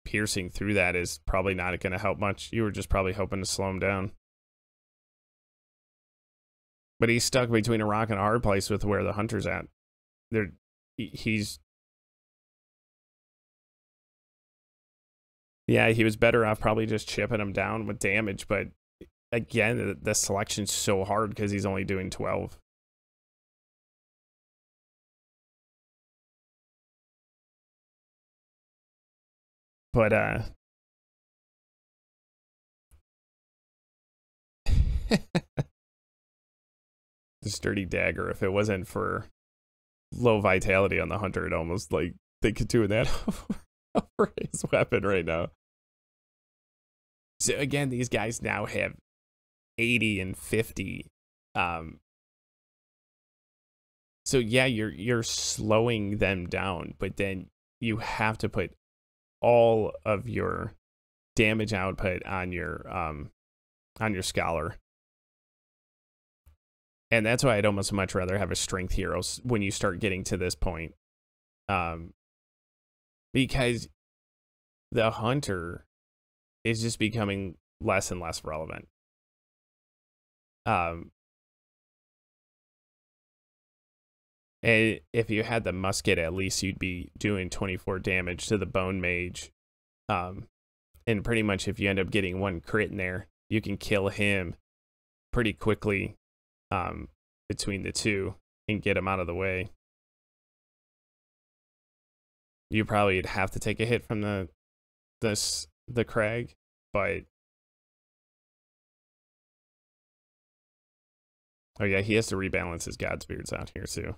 piercing through that is probably not going to help much. You were just probably hoping to slow him down. But he's stuck between a rock and a hard place with where the hunter's at. He's... Yeah, he was better off probably just chipping him down with damage, but again, the selection's so hard because he's only doing 12. But, the sturdy dagger, if it wasn't for low vitality on the hunter, it almost, like, they could do that over his weapon right now. So, again, these guys now have 80 and 50. So, yeah, you're slowing them down, but then you have to put all of your damage output on your scholar. And that's why I'd almost much rather have a strength hero when you start getting to this point. Because the hunter is just becoming less and less relevant. And if you had the musket, at least you'd be doing 24 damage to the bone mage. And pretty much if you end up getting 1 crit in there, you can kill him pretty quickly between the 2 and get him out of the way. You probably would have to take a hit from the crag, but oh yeah, he has to rebalance his god spirits out here too.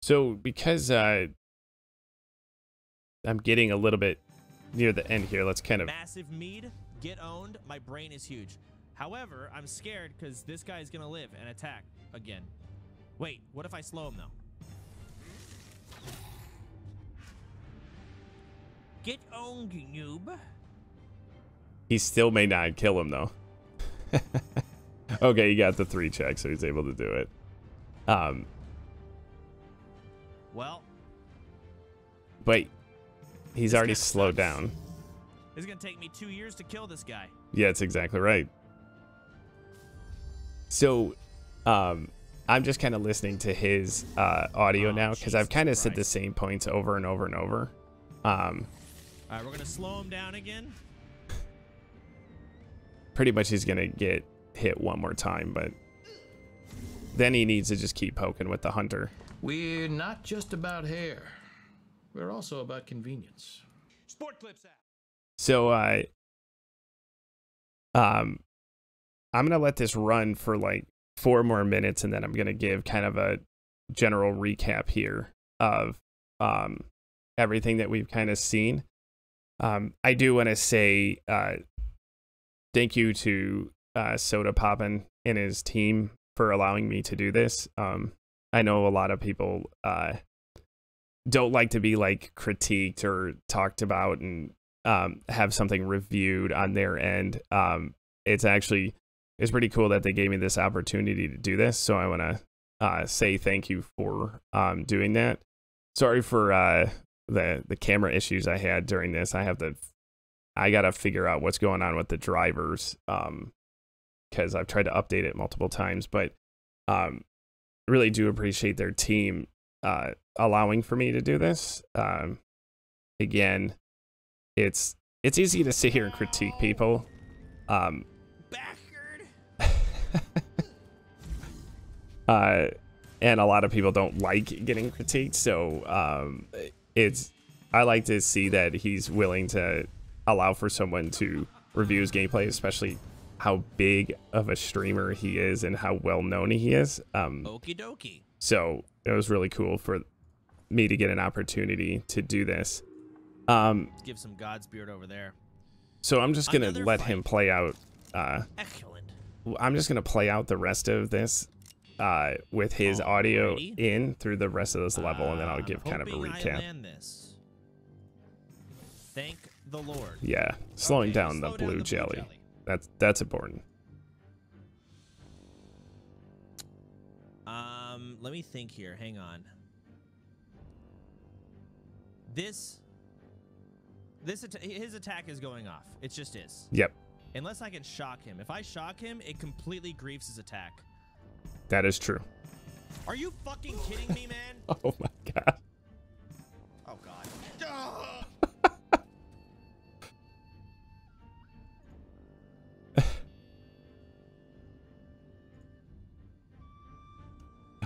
So because I'm getting a little bit near the end here, let's kind of... Massive mead, get owned, my brain is huge. However, I'm scared because this guy is going to live and attack again. Wait, what if I slow him though? Get owned, you noob. He still may not kill him though. Okay, he got the 3 checks, so he's able to do it. Well, but he's already slowed down. It's gonna take me 2 years to kill this guy. Yeah, that's exactly right. So, I'm just kind of listening to his audio now, because I've kind of said the same points over and over and over. All right, we're gonna slow him down again. Pretty much he's gonna get hit 1 more time, but then he needs to just keep poking with the hunter. We're not just about hair. We're also about convenience. Sport clips out. So I'm gonna let this run for like 4 more minutes, and then I'm gonna give kind of a general recap here of everything that we've kind of seen. I do want to say thank you to Sodapoppin and his team for allowing me to do this. I know a lot of people don't like to be like critiqued or talked about and have something reviewed on their end. It's pretty cool that they gave me this opportunity to do this. So I want to say thank you for doing that. Sorry for the camera issues I had during this. I got to figure out what's going on with the drivers because I've tried to update it multiple times, but really do appreciate their team allowing for me to do this. Again, it's easy to sit here and critique people. Bastard. And a lot of people don't like getting critiqued, so I like to see that he's willing to allow for someone to review his gameplay, especially how big of a streamer he is and how well known he is. Okie dokie. So it was really cool for me to get an opportunity to do this. Give some Godsbeard over there. So I'm just gonna let him play out. Excellent. I'm just gonna play out the rest of this with his audio in through the rest of this level, and then I'll give kind of a recap. Thank the Lord. Yeah, slowing down the blue jelly. That's important. Let me think here. Hang on. His attack is going off. It just is. Yep. Unless I can shock him. If I shock him, it completely griefs his attack. That is true. Are you fucking kidding me, man? Oh my god. Oh god.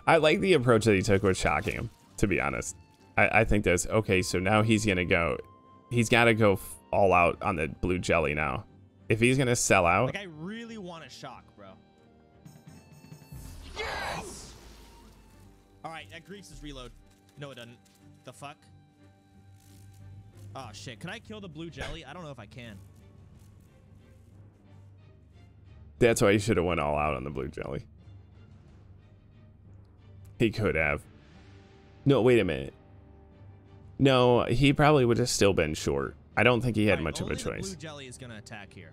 I like the approach that he took with shocking him, to be honest. I think that's okay. So now he's got to go all out on the blue jelly now. If he's going to sell out. Like, I really want to shock, bro. Yes! All right, that griefs his reload. No, it doesn't. The fuck? Oh, shit. Can I kill the blue jelly? I don't know if I can. That's why he should have went all out on the blue jelly. He could have. No, wait a minute. No, he probably would have still been short. I don't think he had much of a choice. Only the blue jelly is going to attack here.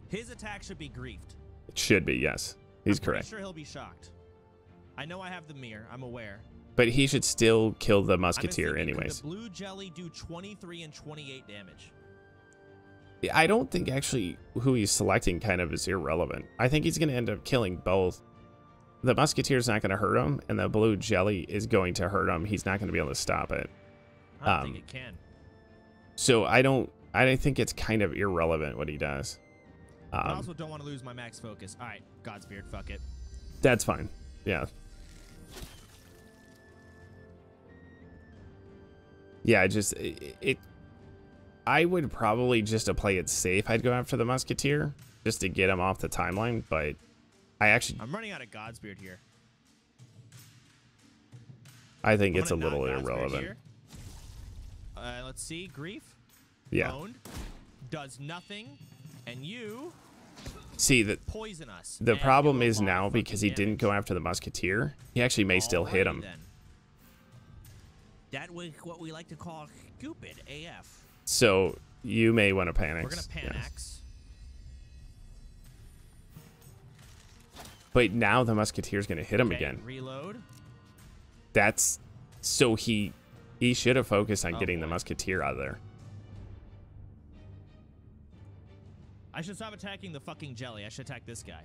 His attack should be griefed. It should be, yes. He's correct. I'm sure he'll be shocked. I know I have the mirror. I'm aware. But he should still kill the musketeer anyways. Could the blue jelly do 23 and 28 damage? I don't think actually who he's selecting kind of is irrelevant. I think he's going to end up killing both. The musketeer's not going to hurt him, and the blue jelly is going to hurt him. He's not going to be able to stop it. I don't think it can. So I think it's kind of irrelevant what he does. I also don't want to lose my max focus. All right, Godspeed, fuck it. That's fine. Yeah. Yeah, I would probably just play it safe. I'd go after the musketeer just to get him off the timeline, but I'm running out of Godsbeard here. I think it's a little irrelevant. Let's see. Grief. Yeah. Owned. Does nothing. And you see that poison us. The problem is now because he didn't go after the musketeer, he actually may still hit him. Then. That was what we like to call stupid AF. So you may want to panic. We're gonna panax. Yes. But now the musketeer's gonna hit him again. Reload. That's so he should have focused on getting the musketeer out of there. I should stop attacking the fucking jelly. I should attack this guy.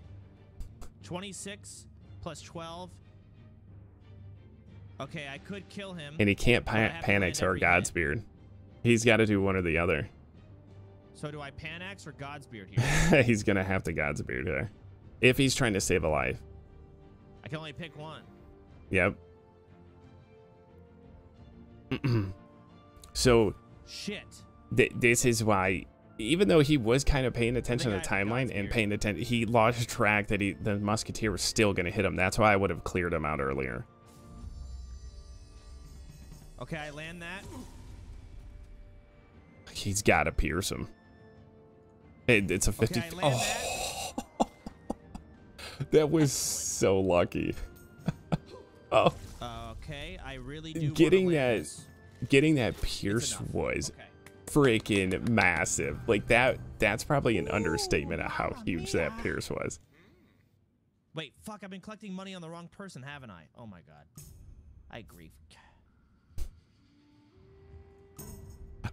26 plus 12. Okay, I could kill him. And he can't panic or Godsbeard. He's got to do one or the other. So do I panax or Godsbeard here? He's gonna have to Godsbeard here. If he's trying to save a life. I can only pick one. Yep. So shit. This is why, even though he was kind of paying attention to the timeline and paying attention, he lost track that the musketeer was still going to hit him. That's why I would have cleared him out earlier. Okay, I land that. He's got to pierce him. It's a 50. Okay, I land that. That was so lucky. Oh. Okay, I really do. Getting that pierce was freaking massive. Like that's probably an understatement of how huge that pierce was. Wait, fuck, I've been collecting money on the wrong person, haven't I? Oh my god. I grieve.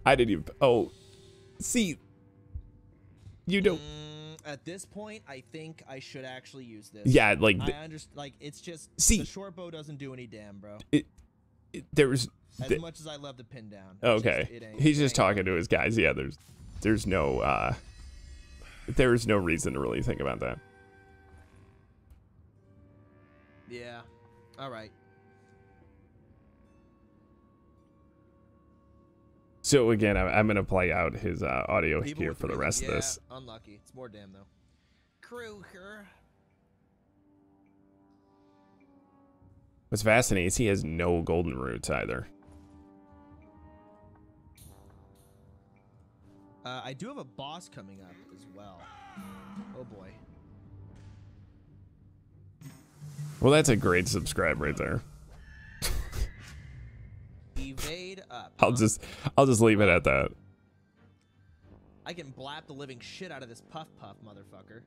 I didn't even see, you don't at this point, I think I should actually use this. Yeah, like I understand. Like, it's just the short bow doesn't do any damn, bro. There's as much as I love to pin down. Okay, he's just talking to his guys. Yeah, there's no reason to really think about that. Yeah. All right. So again, I'm gonna play out his audio People here with for the rest of this. Unlucky. It's more damn though. Kruger. What's fascinating is he has no golden roots either. I do have a boss coming up as well. Oh boy. Well, that's a great subscribe right there. Evade up. I'll just leave it at that. I can blap the living shit out of this puff motherfucker.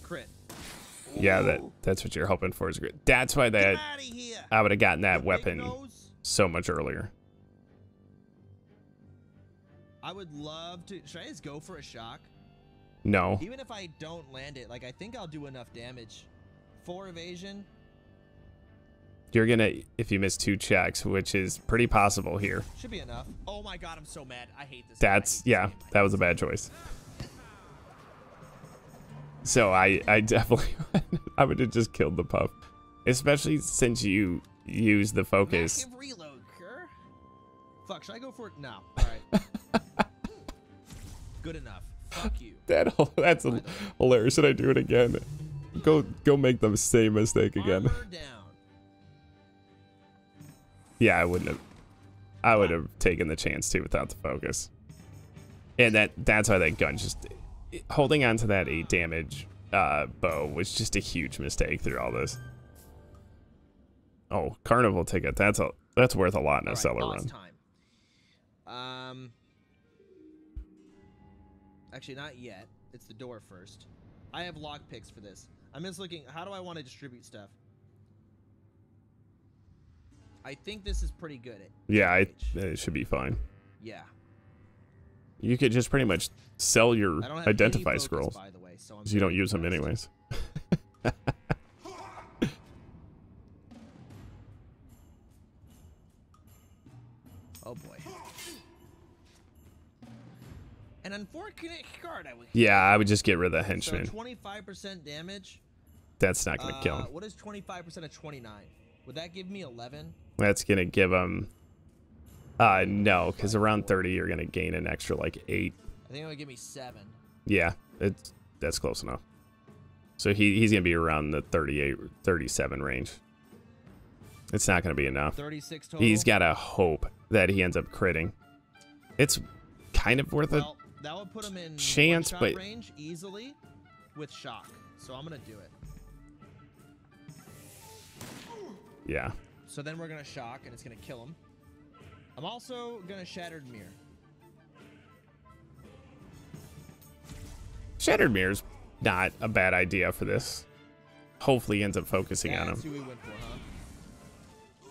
Crit. Yeah, that's what you're hoping for is great. That's why that I would have gotten that weapon so much earlier. I would love to. Should I just go for a shock? No. Even if I don't land it, like I think I'll do enough damage. 4 evasion. You're gonna, if you miss 2 checks, which is pretty possible here. Should be enough. Oh my god, I'm so mad. I hate this. That's, yeah, that was a bad choice. So I definitely, I would have just killed the puff. Especially since you use the focus. Massive reload, Kerr. Fuck, should I go for it? No. Alright. Good enough. Fuck you. That's hilarious. Should I do it again? Go make the same mistake again. Armor down. Yeah, I would have taken the chance too without the focus. And that's why that gun just holding on to that 8 damage bow was just a huge mistake through all this. Oh, carnival ticket. That's worth a lot in a cellar run. Time. Actually, not yet. It's the door first. I have lock picks for this. I'm just looking. How do I want to distribute stuff? I think this is pretty good. Yeah, it should be fine. Yeah. You could just pretty much sell your identify focus, scrolls. By the way, so you don't use them anyways. Oh boy. An unfortunate card I would. Yeah, I would just get rid of the henchman. So 25% damage. That's not gonna kill him. What is 25% of 29? Would that give me 11? That's gonna give him. No, because around 30 you're gonna gain an extra like 8. I think it would give me 7. Yeah, that's close enough. So he's gonna be around the 38, 37 range. It's not gonna be enough. 36 total. He's gotta hope that he ends up critting. It's kind of worth that would put him in chance, but range easily with shock. So I'm gonna do it. Yeah. So then we're gonna shock and it's gonna kill him. I'm also gonna Shattered Mirror. Shattered Mirror's not a bad idea for this. Hopefully he ends up focusing on him. That's who we went for,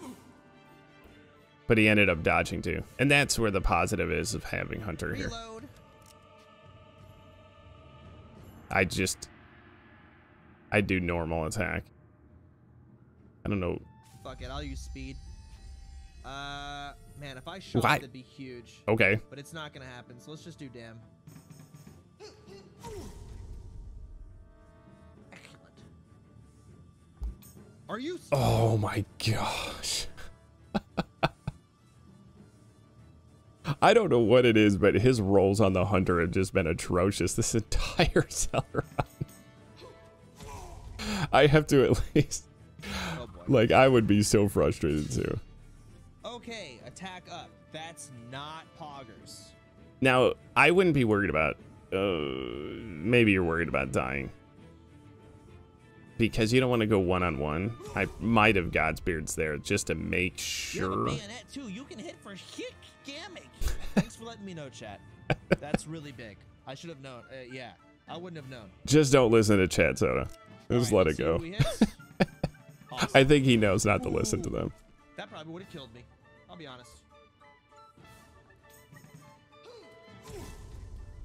huh? But he ended up dodging too. And that's where the positive is of having Hunter here. Reload. I do normal attack. I don't know. Fuck it, I'll use speed. Man, if I shot, that'd be huge. Okay. But it's not gonna happen, so let's just do damn. Excellent. Are you? Oh my gosh. I don't know what it is, but his rolls on the Hunter have just been atrocious this entire Cellar run. I have to at least. Oh boy. Like, I would be so frustrated too. Okay, attack up. That's not poggers. Now, I wouldn't be worried about. Maybe you're worried about dying. Because you don't want to go one-on-one. I might have Godsbeards there just to make sure. You have a bayonet too. You can hit for hit gimmick. Thanks for letting me know, chat. That's really big. I should have known. Yeah, I wouldn't have known. Just don't listen to chat, Soda. Just let it go. Awesome. I think he knows not to listen to them. That probably would have killed me. I'll be honest.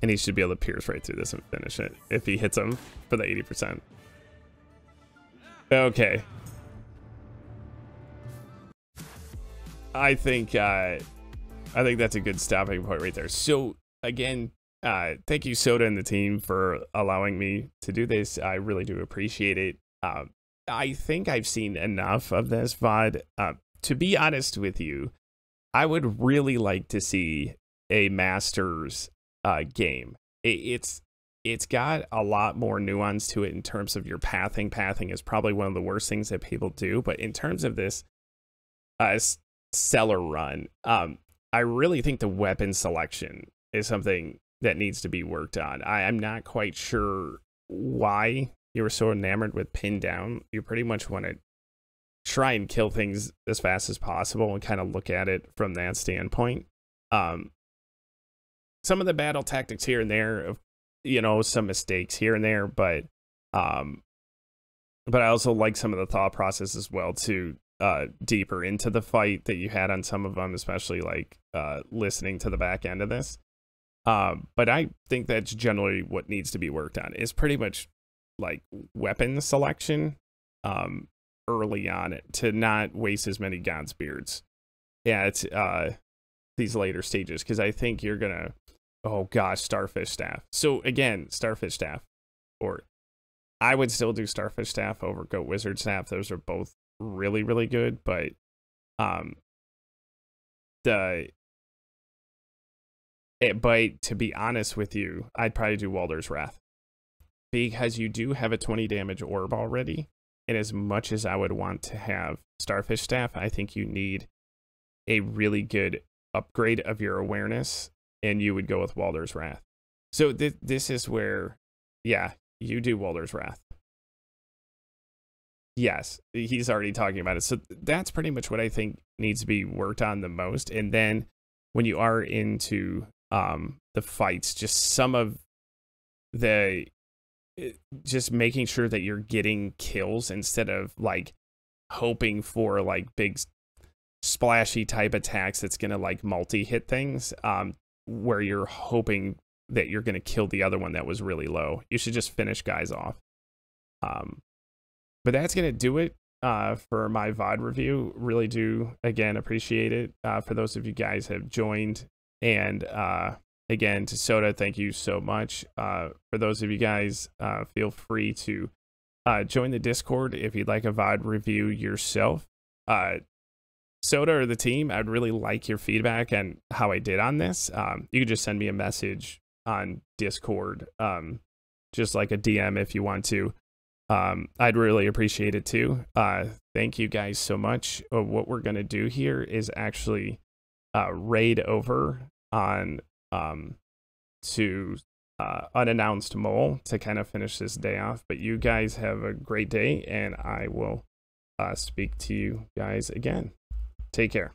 And he should be able to pierce right through this and finish it if he hits him for the 80%. Okay. I think that's a good stopping point right there. So again, thank you, Soda and the team, for allowing me to do this. I really do appreciate it. I think I've seen enough of this VOD. To be honest with you, I would really like to see a Masters game. It's got a lot more nuance to it in terms of your pathing. Pathing is probably one of the worst things that people do, but in terms of this Cellar run, I really think the weapon selection is something that needs to be worked on. I'm not quite sure why you were so enamored with pin down. You pretty much want to try and kill things as fast as possible and kind of look at it from that standpoint. Some of the battle tactics here and there, you know, some mistakes here and there, but I also like some of the thought process as well too, deeper into the fight that you had on some of them, especially like listening to the back end of this. But I think that's generally what needs to be worked on, is pretty much like weapon selection early on, to not waste as many Godspears at these later stages, because I think you're gonna, oh gosh, Starfish Staff. So again, Starfish Staff, or I would still do Starfish Staff over Goat Wizard Staff. Those are both really, really good, but but to be honest with you, I'd probably do Walder's Wrath, because you do have a 20 damage orb already. And as much as I would want to have Starfish Staff, I think you need a really good upgrade of your awareness, and you would go with Walder's Wrath. So this is where, yeah, you do Walder's Wrath. Yes, he's already talking about it. So that's pretty much what I think needs to be worked on the most. And then when you are into the fights, just some of the, just making sure that you're getting kills instead of like hoping for like big splashy type attacks that's gonna like multi-hit things, where you're hoping that you're gonna kill the other one that was really low. You should just finish guys off. But that's gonna do it for my VOD review. Really do, again, appreciate it for those of you guys have joined. And again, to Soda, thank you so much. For those of you guys, feel free to join the Discord if you'd like a VOD review yourself. Soda or the team, I'd really like your feedback on how I did on this. You can just send me a message on Discord, just like a DM if you want to. I'd really appreciate it too. Thank you guys so much. What we're going to do here is actually raid over on to Unannounced Mole to kind of finish this day off. But you guys have a great day, and I will speak to you guys again. Take care.